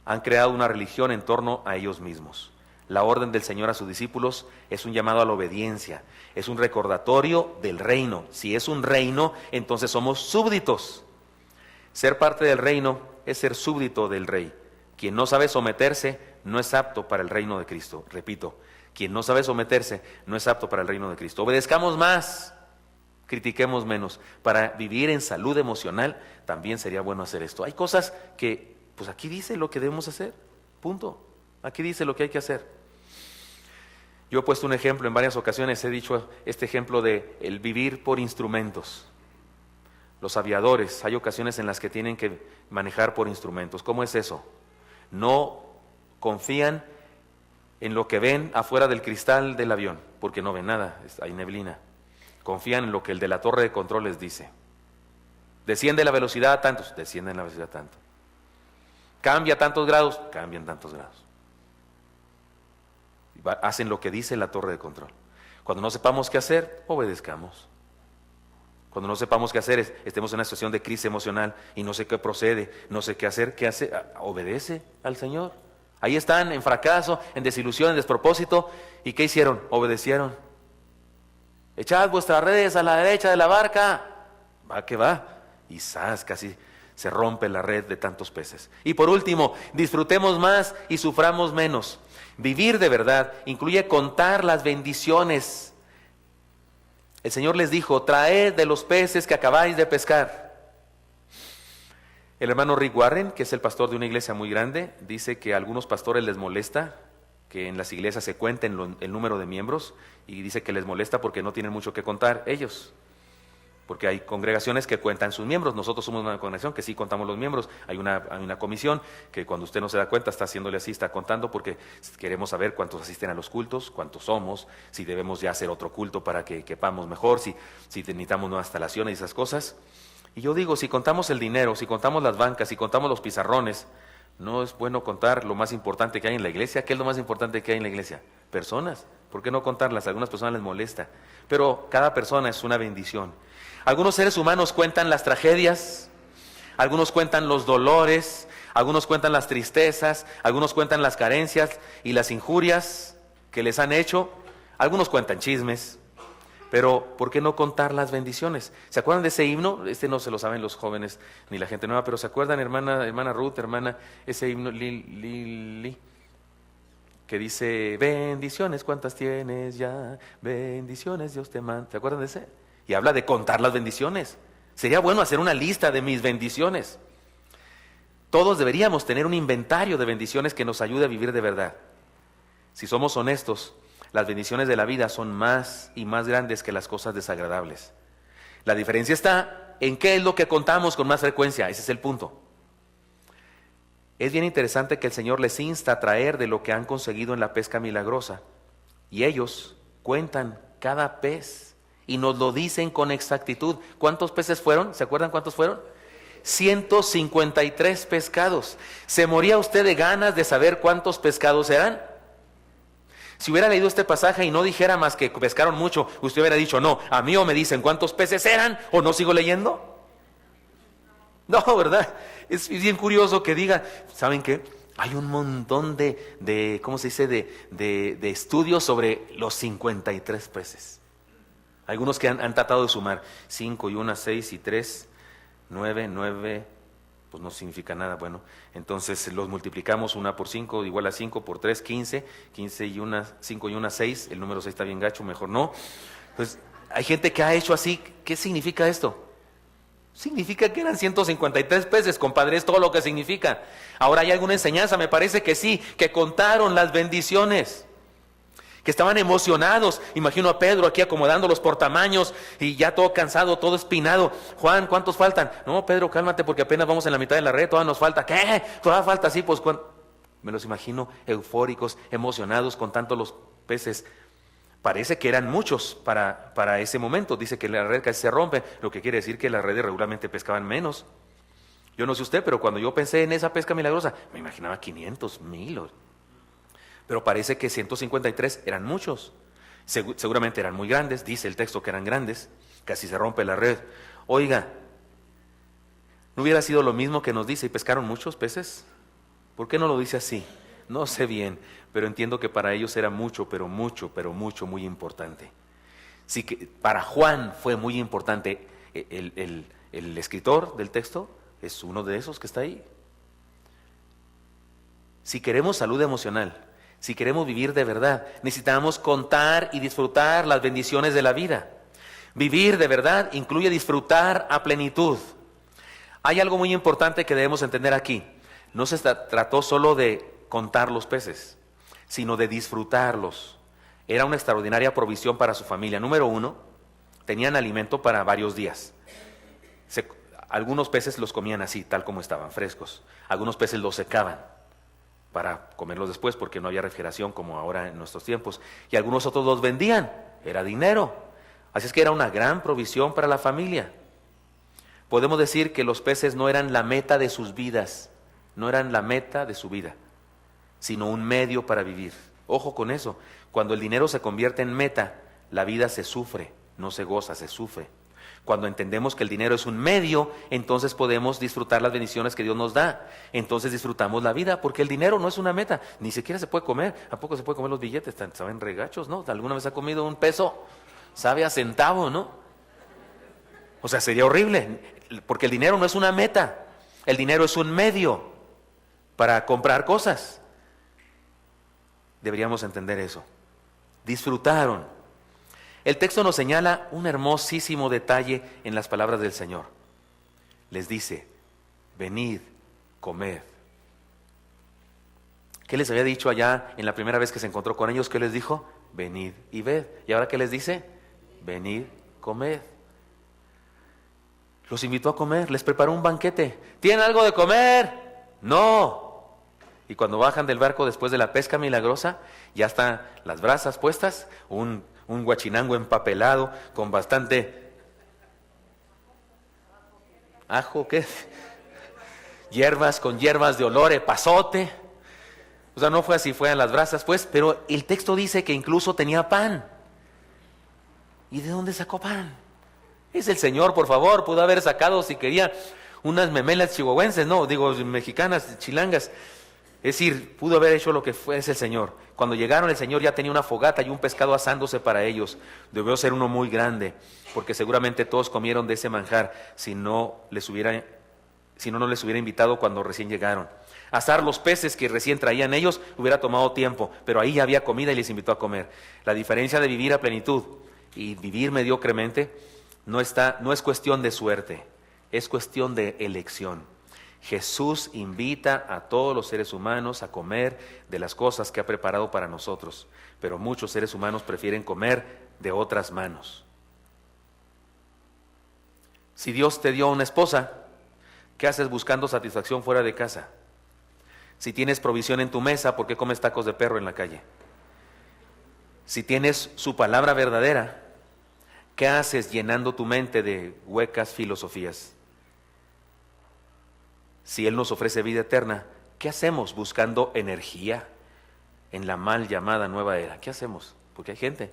A: Han creado una religión en torno a ellos mismos. La orden del Señor a sus discípulos es un llamado a la obediencia, es un recordatorio del reino. Si es un reino, entonces somos súbditos. Ser parte del reino es ser súbdito del rey. Quien no sabe someterse no es apto para el reino de Cristo. Repito, quien no sabe someterse no es apto para el reino de Cristo. Obedezcamos más, critiquemos menos. Para vivir en salud emocional también sería bueno hacer esto. Hay cosas que, pues aquí dice lo que debemos hacer, punto. Aquí dice lo que hay que hacer. Yo he puesto un ejemplo en varias ocasiones, he dicho este ejemplo de el vivir por instrumentos. Los aviadores, hay ocasiones en las que tienen que manejar por instrumentos. ¿Cómo es eso? No confían en lo que ven afuera del cristal del avión, porque no ven nada, hay neblina. Confían en lo que el de la torre de control les dice. Desciende la velocidad a tantos, descienden la velocidad a tanto. Cambia tantos grados, cambian tantos grados. Hacen lo que dice la torre de control. Cuando no sepamos qué hacer, obedezcamos. Cuando no sepamos qué hacer, estemos en una situación de crisis emocional y no sé qué procede, no sé qué hacer, ¿qué hace? Obedece al Señor. Ahí están en fracaso, en desilusión, en despropósito. ¿Y qué hicieron? Obedecieron. Echad vuestras redes a la derecha de la barca. Va que va. Y ¡zas! Casi se rompe la red de tantos peces. Y por último, disfrutemos más y suframos menos. Vivir de verdad incluye contar las bendiciones. El Señor les dijo, traed de los peces que acabáis de pescar. El hermano Rick Warren, que es el pastor de una iglesia muy grande, dice que a algunos pastores les molesta que en las iglesias se cuenten el número de miembros, y dice que les molesta porque no tienen mucho que contar ellos. Porque hay congregaciones que cuentan sus miembros. Nosotros somos una congregación que sí contamos los miembros. Hay una comisión que cuando usted no se da cuenta está haciéndole así, está contando, porque queremos saber cuántos asisten a los cultos, cuántos somos, si debemos ya hacer otro culto para que quepamos mejor, si necesitamos nuevas instalaciones y esas cosas. Y yo digo, si contamos el dinero, si contamos las bancas, si contamos los pizarrones, no es bueno contar lo más importante que hay en la iglesia. ¿Qué es lo más importante que hay en la iglesia? Personas. ¿Por qué no contarlas? A algunas personas les molesta. Pero cada persona es una bendición. Algunos seres humanos cuentan las tragedias, algunos cuentan los dolores, algunos cuentan las tristezas, algunos cuentan las carencias y las injurias que les han hecho, algunos cuentan chismes, pero ¿por qué no contar las bendiciones? ¿Se acuerdan de ese himno? Este no se lo saben los jóvenes ni la gente nueva, pero ¿se acuerdan, hermana Ruth, ese himno Lili? Que dice, bendiciones, ¿cuántas tienes ya? Bendiciones, Dios te manda. ¿Se acuerdan de ese? Y habla de contar las bendiciones. Sería bueno hacer una lista de mis bendiciones. Todos deberíamos tener un inventario de bendiciones que nos ayude a vivir de verdad. Si somos honestos, las bendiciones de la vida son más y más grandes que las cosas desagradables. La diferencia está en qué es lo que contamos con más frecuencia. Ese es el punto. Es bien interesante que el Señor les insta a traer de lo que han conseguido en la pesca milagrosa. Y ellos cuentan cada pez y nos lo dicen con exactitud. ¿Cuántos peces fueron? ¿Se acuerdan cuántos fueron? 153 pescados. ¿Se moría usted de ganas de saber cuántos pescados eran? Si hubiera leído este pasaje y no dijera más que pescaron mucho, usted hubiera dicho, no, a mí o me dicen cuántos peces eran, o no sigo leyendo. No, ¿verdad? Es bien curioso que diga, ¿saben qué? Hay un montón de ¿cómo se dice? De estudios sobre los 53 peces. Algunos que han tratado de sumar 5 y 1, 6 y 3, 9, pues no significa nada. Bueno, entonces los multiplicamos, 1 por 5 igual a 5 por 3, 15 y 1, 5 y 1, 6, el número 6 está bien gacho, mejor no. Entonces, hay gente que ha hecho así. ¿Qué significa esto? Significa que eran 153 peces, compadre, es todo lo que significa. Ahora, ¿hay alguna enseñanza? Me parece que sí, que contaron las bendiciones, que estaban emocionados. Imagino a Pedro aquí acomodándolos por tamaños y ya todo cansado, todo espinado. Juan, ¿cuántos faltan? No, Pedro, cálmate porque apenas vamos en la mitad de la red, todavía nos falta. ¿Qué? Todavía falta, sí, pues me los imagino eufóricos, emocionados con tantos los peces. Parece que eran muchos para ese momento. Dice que la red casi se rompe, lo que quiere decir que las redes regularmente pescaban menos. Yo no sé usted, pero cuando yo pensé en esa pesca milagrosa, me imaginaba 500, 1000. Pero parece que 153 eran muchos. Seguramente eran muy grandes, dice el texto que eran grandes, casi se rompe la red. Oiga, ¿no hubiera sido lo mismo que nos dice y pescaron muchos peces? ¿Por qué no lo dice así? No sé bien, pero entiendo que para ellos era mucho, muy importante. Sí, que para Juan fue muy importante. El escritor del texto es uno de esos que está ahí. Si queremos salud emocional, si queremos vivir de verdad, necesitamos contar y disfrutar las bendiciones de la vida. Vivir de verdad incluye disfrutar a plenitud. Hay algo muy importante que debemos entender aquí. No se trató solo de contar los peces, sino de disfrutarlos. Era una extraordinaria provisión para su familia. Número uno, tenían alimento para varios días. Algunos peces los comían así, tal como estaban, frescos. Algunos peces los secaban para comerlos después, porque no había refrigeración como ahora en nuestros tiempos. Y algunos otros los vendían, era dinero. Así es que era una gran provisión para la familia. Podemos decir que los peces no eran la meta de sus vidas, no eran la meta de su vida, sino un medio para vivir. Ojo con eso, cuando el dinero se convierte en meta, la vida se sufre, no se goza, se sufre. Cuando entendemos que el dinero es un medio, entonces podemos disfrutar las bendiciones que Dios nos da. Entonces disfrutamos la vida, porque el dinero no es una meta, ni siquiera se puede comer. ¿A poco se puede comer los billetes? Saben regachos, ¿no? ¿Alguna vez ha comido un peso? Sabe a centavo, ¿no? O sea, sería horrible, porque el dinero no es una meta. El dinero es un medio para comprar cosas. Deberíamos entender eso. Disfrutaron. El texto nos señala un hermosísimo detalle en las palabras del Señor. Les dice, venid, comed. ¿Qué les había dicho allá en la primera vez que se encontró con ellos? ¿Qué les dijo? Venid y ved. ¿Y ahora qué les dice? Venid, comed. Los invitó a comer, les preparó un banquete. ¿Tienen algo de comer? No. Y cuando bajan del barco después de la pesca milagrosa, ya están las brasas puestas, un guachinango empapelado con bastante ajo, ¿qué? Hierbas, con hierbas de olor, epazote. O sea, no fue así, fue a las brasas, pues, pero el texto dice que incluso tenía pan. ¿Y de dónde sacó pan? Es el Señor, por favor, pudo haber sacado, si quería, unas memelas chihuahuenses, no, digo, mexicanas, chilangas. Es decir, pudo haber hecho lo que fue, es el Señor. Cuando llegaron, el Señor ya tenía una fogata y un pescado asándose para ellos. Debió ser uno muy grande, porque seguramente todos comieron de ese manjar, si no les hubiera invitado cuando recién llegaron. Asar los peces que recién traían ellos hubiera tomado tiempo, pero ahí ya había comida y les invitó a comer. La diferencia de vivir a plenitud y vivir mediocremente no es cuestión de suerte, es cuestión de elección. Jesús invita a todos los seres humanos a comer de las cosas que ha preparado para nosotros, pero muchos seres humanos prefieren comer de otras manos. Si Dios te dio una esposa, ¿qué haces buscando satisfacción fuera de casa? Si tienes provisión en tu mesa, ¿por qué comes tacos de perro en la calle? Si tienes su palabra verdadera, ¿qué haces llenando tu mente de huecas filosofías? Si Él nos ofrece vida eterna, ¿qué hacemos buscando energía en la mal llamada nueva era? ¿Qué hacemos? Porque hay gente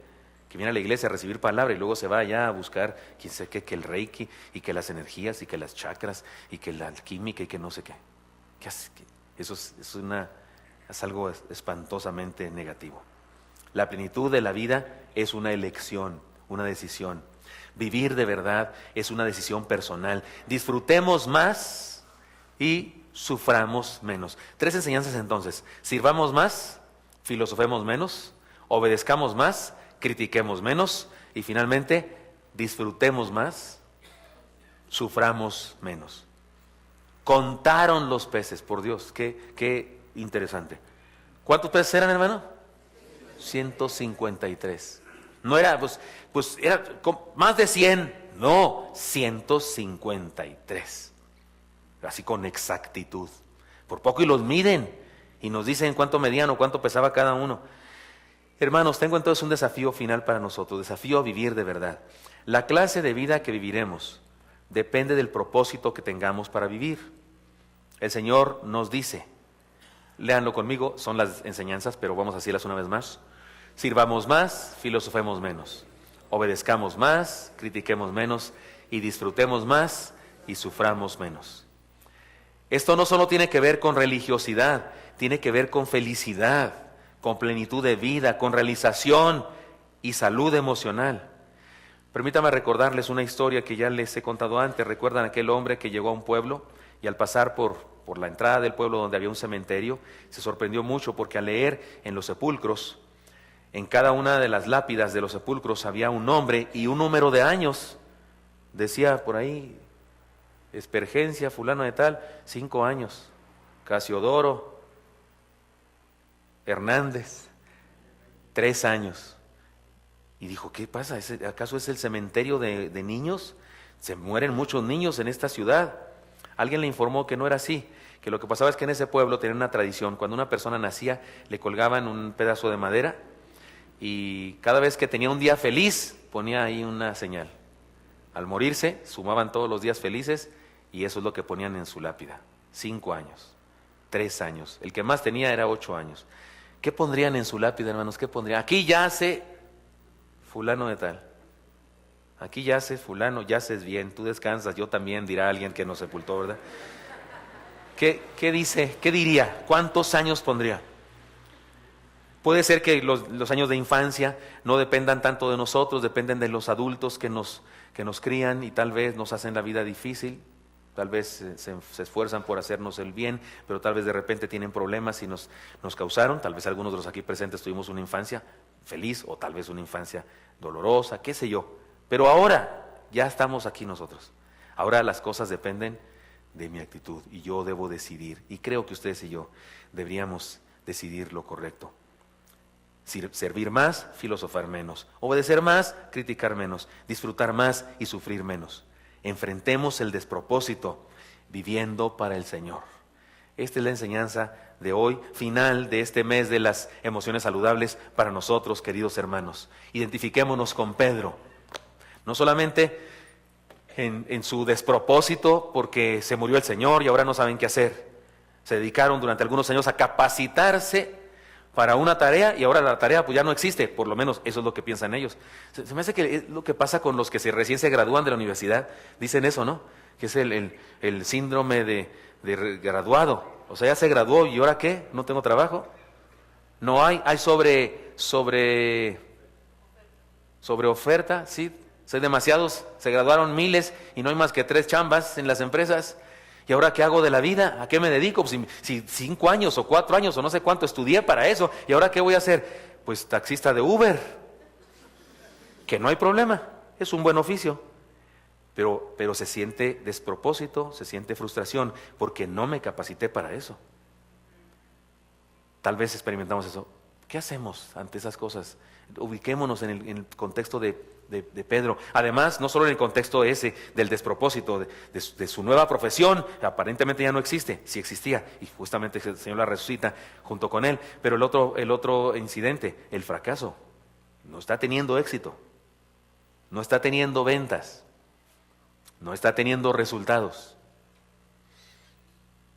A: que viene a la iglesia a recibir palabra y luego se va allá a buscar, quién sé qué, que el reiki, y que las energías, y que las chakras, y que la alquímica, y que no sé qué. ¿Qué hace? Eso es algo espantosamente negativo. La plenitud de la vida es una elección, una decisión. Vivir de verdad es una decisión personal. Disfrutemos más y suframos menos. 3 enseñanzas entonces. Sirvamos más, filosofemos menos, obedezcamos más, critiquemos menos y finalmente disfrutemos más, suframos menos. Contaron los peces, por Dios, qué interesante. ¿Cuántos peces eran, hermano? 153. No era, pues era más de 100, no, 153. Así con exactitud. Por poco y los miden y nos dicen cuánto medían o cuánto pesaba cada uno. Hermanos, tengo entonces un desafío final para nosotros, desafío a vivir de verdad. La clase de vida que viviremos depende del propósito que tengamos para vivir. El Señor nos dice, léanlo conmigo, son las enseñanzas, pero vamos a decirlas una vez más. Sirvamos más, filosofemos menos. Obedezcamos más, critiquemos menos y disfrutemos más y suframos menos. Esto no solo tiene que ver con religiosidad, tiene que ver con felicidad, con plenitud de vida, con realización y salud emocional. Permítame recordarles una historia que ya les he contado antes. ¿Recuerdan aquel hombre que llegó a un pueblo y al pasar por por la entrada del pueblo donde había un cementerio, se sorprendió mucho porque al leer en los sepulcros, en cada una de las lápidas de los sepulcros había un nombre y un número de años. Decía por ahí, Espergencia, fulano de tal, 5 años. Casiodoro Hernández, 3 años. Y dijo, ¿qué pasa? ¿Acaso es el cementerio de niños? Se mueren muchos niños en esta ciudad. Alguien le informó que no era así, que lo que pasaba es que en ese pueblo tenían una tradición. Cuando una persona nacía, le colgaban un pedazo de madera y cada vez que tenía un día feliz, ponía ahí una señal. Al morirse, sumaban todos los días felices y eso es lo que ponían en su lápida. 5 años, 3 años. El que más tenía era 8 años. ¿Qué pondrían en su lápida, hermanos? ¿Qué pondrían? Aquí yace fulano de tal. Aquí yace fulano, yaces bien, tú descansas, yo también, dirá alguien que nos sepultó, ¿verdad? ¿Qué dice? ¿Qué diría? ¿Cuántos años pondría? Puede ser que los años de infancia no dependan tanto de nosotros, dependen de los adultos que nos crían y tal vez nos hacen la vida difícil, tal vez se esfuerzan por hacernos el bien, pero tal vez de repente tienen problemas y nos causaron, tal vez algunos de los aquí presentes tuvimos una infancia feliz o tal vez una infancia dolorosa, qué sé yo. Pero ahora ya estamos aquí nosotros. Ahora las cosas dependen de mi actitud y yo debo decidir. Y creo que ustedes y yo deberíamos decidir lo correcto. Servir más, filosofar menos. Obedecer más, criticar menos. Disfrutar más y sufrir menos. Enfrentemos el despropósito viviendo para el Señor. Esta es la enseñanza de hoy, final de este mes de las emociones saludables para nosotros, queridos hermanos. Identifiquémonos con Pedro. No solamente en su despropósito porque se murió el Señor y ahora no saben qué hacer. Se dedicaron durante algunos años a capacitarse para una tarea y ahora la tarea pues ya no existe, por lo menos eso es lo que piensan ellos. Se me hace que es lo que pasa con los que recién se gradúan de la universidad, dicen eso, ¿no? Que es el síndrome de graduado. O sea, ya se graduó y ¿ahora qué? ¿No tengo trabajo? No hay sobre oferta, sí. Hay demasiados, se graduaron miles y no hay más que 3 chambas en las empresas. ¿Y ahora qué hago de la vida? ¿A qué me dedico? Pues si 5 años o 4 años o no sé cuánto estudié para eso. ¿Y ahora qué voy a hacer? Pues taxista de Uber. Que no hay problema, es un buen oficio. Pero se siente despropósito, se siente frustración porque no me capacité para eso. Tal vez experimentamos eso. ¿Qué hacemos ante esas cosas? Ubiquémonos en el contexto de Pedro. Además, no solo en el contexto ese del despropósito, de su nueva profesión, aparentemente ya no existe, sí existía, y justamente el Señor la resucita junto con él. Pero el otro incidente, el fracaso, no está teniendo éxito, no está teniendo ventas, no está teniendo resultados.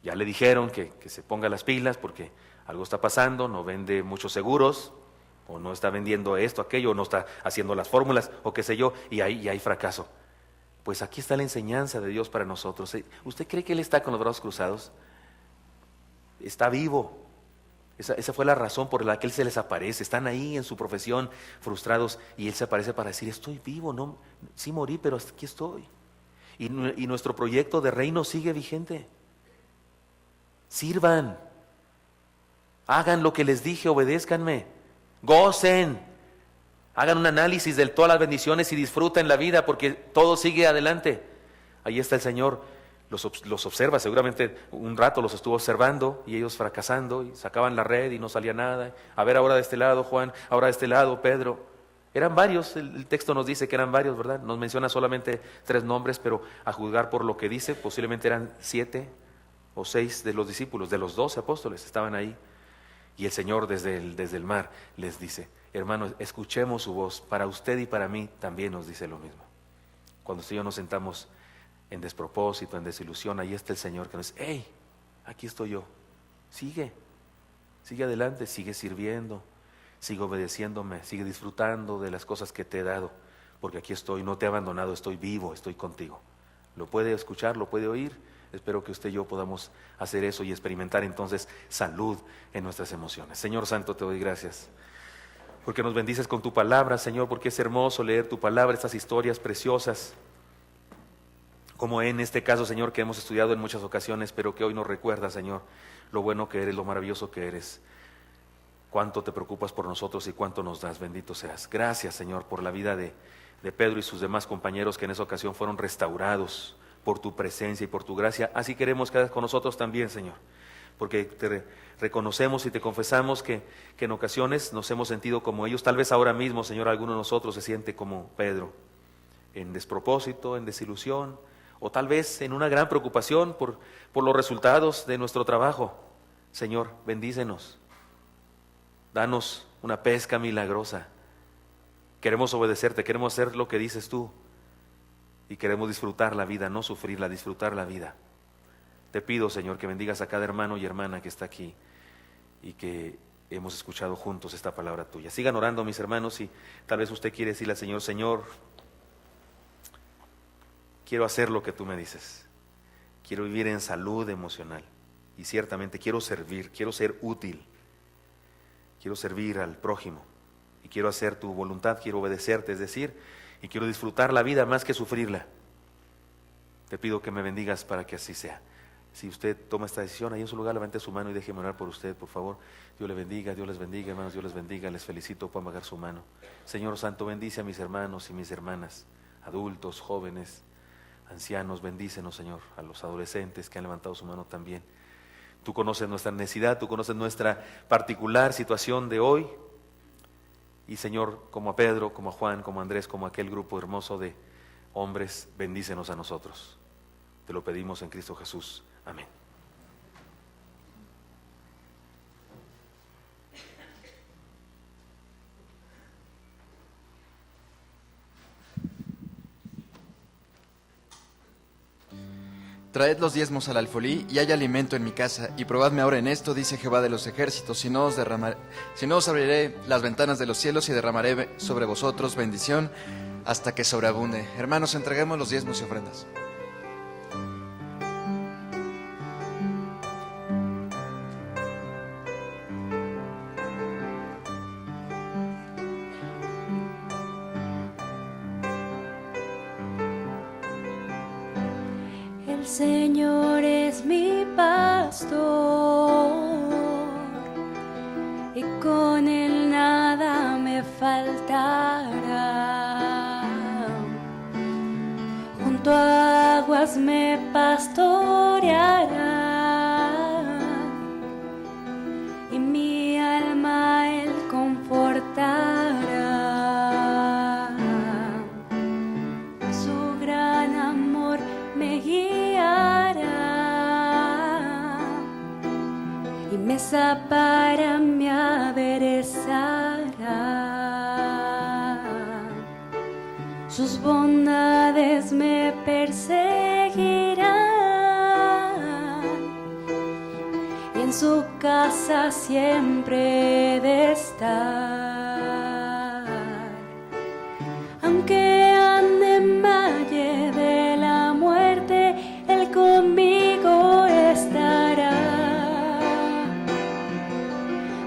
A: Ya le dijeron que se ponga las pilas porque algo está pasando, no vende muchos seguros, o no está vendiendo esto, aquello, o no está haciendo las fórmulas, o qué sé yo, y hay fracaso. Pues aquí está la enseñanza de Dios para nosotros. ¿Usted cree que Él está con los brazos cruzados? Está vivo. Esa fue la razón por la que Él se les aparece. Están ahí en su profesión, frustrados, y Él se aparece para decir, estoy vivo, no, sí morí, pero aquí estoy. Y nuestro proyecto de reino sigue vigente. Sirvan, hagan lo que les dije, obedézcanme. Gocen, hagan un análisis de todas las bendiciones y disfruten la vida porque todo sigue adelante. Ahí está el Señor, los observa, seguramente un rato los estuvo observando y ellos fracasando y sacaban la red y no salía nada. A ver, ahora de este lado Juan, ahora de este lado Pedro. Eran varios, el texto nos dice que eran varios, ¿verdad? Nos menciona solamente 3 nombres, pero a juzgar por lo que dice, posiblemente eran 7 o 6 de los discípulos, de los 12 apóstoles, estaban ahí. Y el Señor desde el mar les dice, hermanos, escuchemos su voz, para usted y para mí también nos dice lo mismo. Cuando usted y yo nos sentamos en despropósito, en desilusión, ahí está el Señor que nos dice, hey, aquí estoy yo, sigue adelante, sigue sirviendo, sigue obedeciéndome, sigue disfrutando de las cosas que te he dado, porque aquí estoy, no te he abandonado, estoy vivo, estoy contigo. Lo puede escuchar, lo puede oír. Espero que usted y yo podamos hacer eso y experimentar entonces salud en nuestras emociones. Señor Santo, te doy gracias porque nos bendices con tu palabra, Señor, porque es hermoso leer tu palabra, estas historias preciosas. como en este caso, Señor, que hemos estudiado en muchas ocasiones, pero que hoy nos recuerda, Señor, lo bueno que eres, lo maravilloso que eres, cuánto te preocupas por nosotros y cuánto nos das. Bendito seas. Gracias, Señor, por la vida de Pedro y sus demás compañeros que en esa ocasión fueron restaurados por tu presencia y por tu gracia. Así queremos que hagas con nosotros también, Señor, porque te reconocemos y te confesamos que en ocasiones nos hemos sentido como ellos. Tal vez ahora mismo, Señor, alguno de nosotros se siente como Pedro, en despropósito, en desilusión, o tal vez en una gran preocupación por los resultados de nuestro trabajo. Señor, bendícenos, danos una pesca milagrosa. Queremos obedecerte, queremos hacer lo que dices tú y queremos disfrutar la vida, no sufrirla, disfrutar la vida. Te pido, Señor, que bendigas a cada hermano y hermana que está aquí y que hemos escuchado juntos esta palabra tuya. Sigan orando, mis hermanos, y tal vez usted quiere decirle al Señor: Señor, quiero hacer lo que tú me dices, quiero vivir en salud emocional y ciertamente quiero servir, quiero ser útil, quiero servir al prójimo y quiero hacer tu voluntad, quiero obedecerte, es decir, y quiero disfrutar la vida más que sufrirla. Te pido que me bendigas para que así sea. Si usted toma esta decisión, ahí en su lugar levante su mano y déjeme orar por usted, por favor. Dios le bendiga, Dios les bendiga, hermanos, Dios les bendiga. Les felicito, puedan bajar su mano. Señor Santo, bendice a mis hermanos y mis hermanas, adultos, jóvenes, ancianos. Bendícenos, Señor, a los adolescentes que han levantado su mano también. Tú conoces nuestra necesidad, tú conoces nuestra particular situación de hoy. Y Señor, como a Pedro, como a Juan, como a Andrés, como a aquel grupo hermoso de hombres, bendícenos a nosotros. Te lo pedimos en Cristo Jesús. Amén.
B: Traed los diezmos al alfolí, y hay alimento en mi casa, y probadme ahora en esto, dice Jehová de los ejércitos, si no os abriré las ventanas de los cielos y derramaré sobre vosotros bendición hasta que sobreabunde. Hermanos, entreguemos los diezmos y ofrendas.
C: El Señor es mi pastor y con él nada me faltará. Junto a aguas me pastoreará y mi alma él confortará. Su gran amor me guiará y mesa para mí aderezará. Sus bondades me perseguirán y en su casa siempre he de estar. Aunque ande en valle de la muerte, él conmigo estará.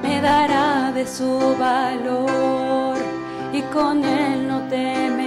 C: Me dará de su valor y con él no temeré.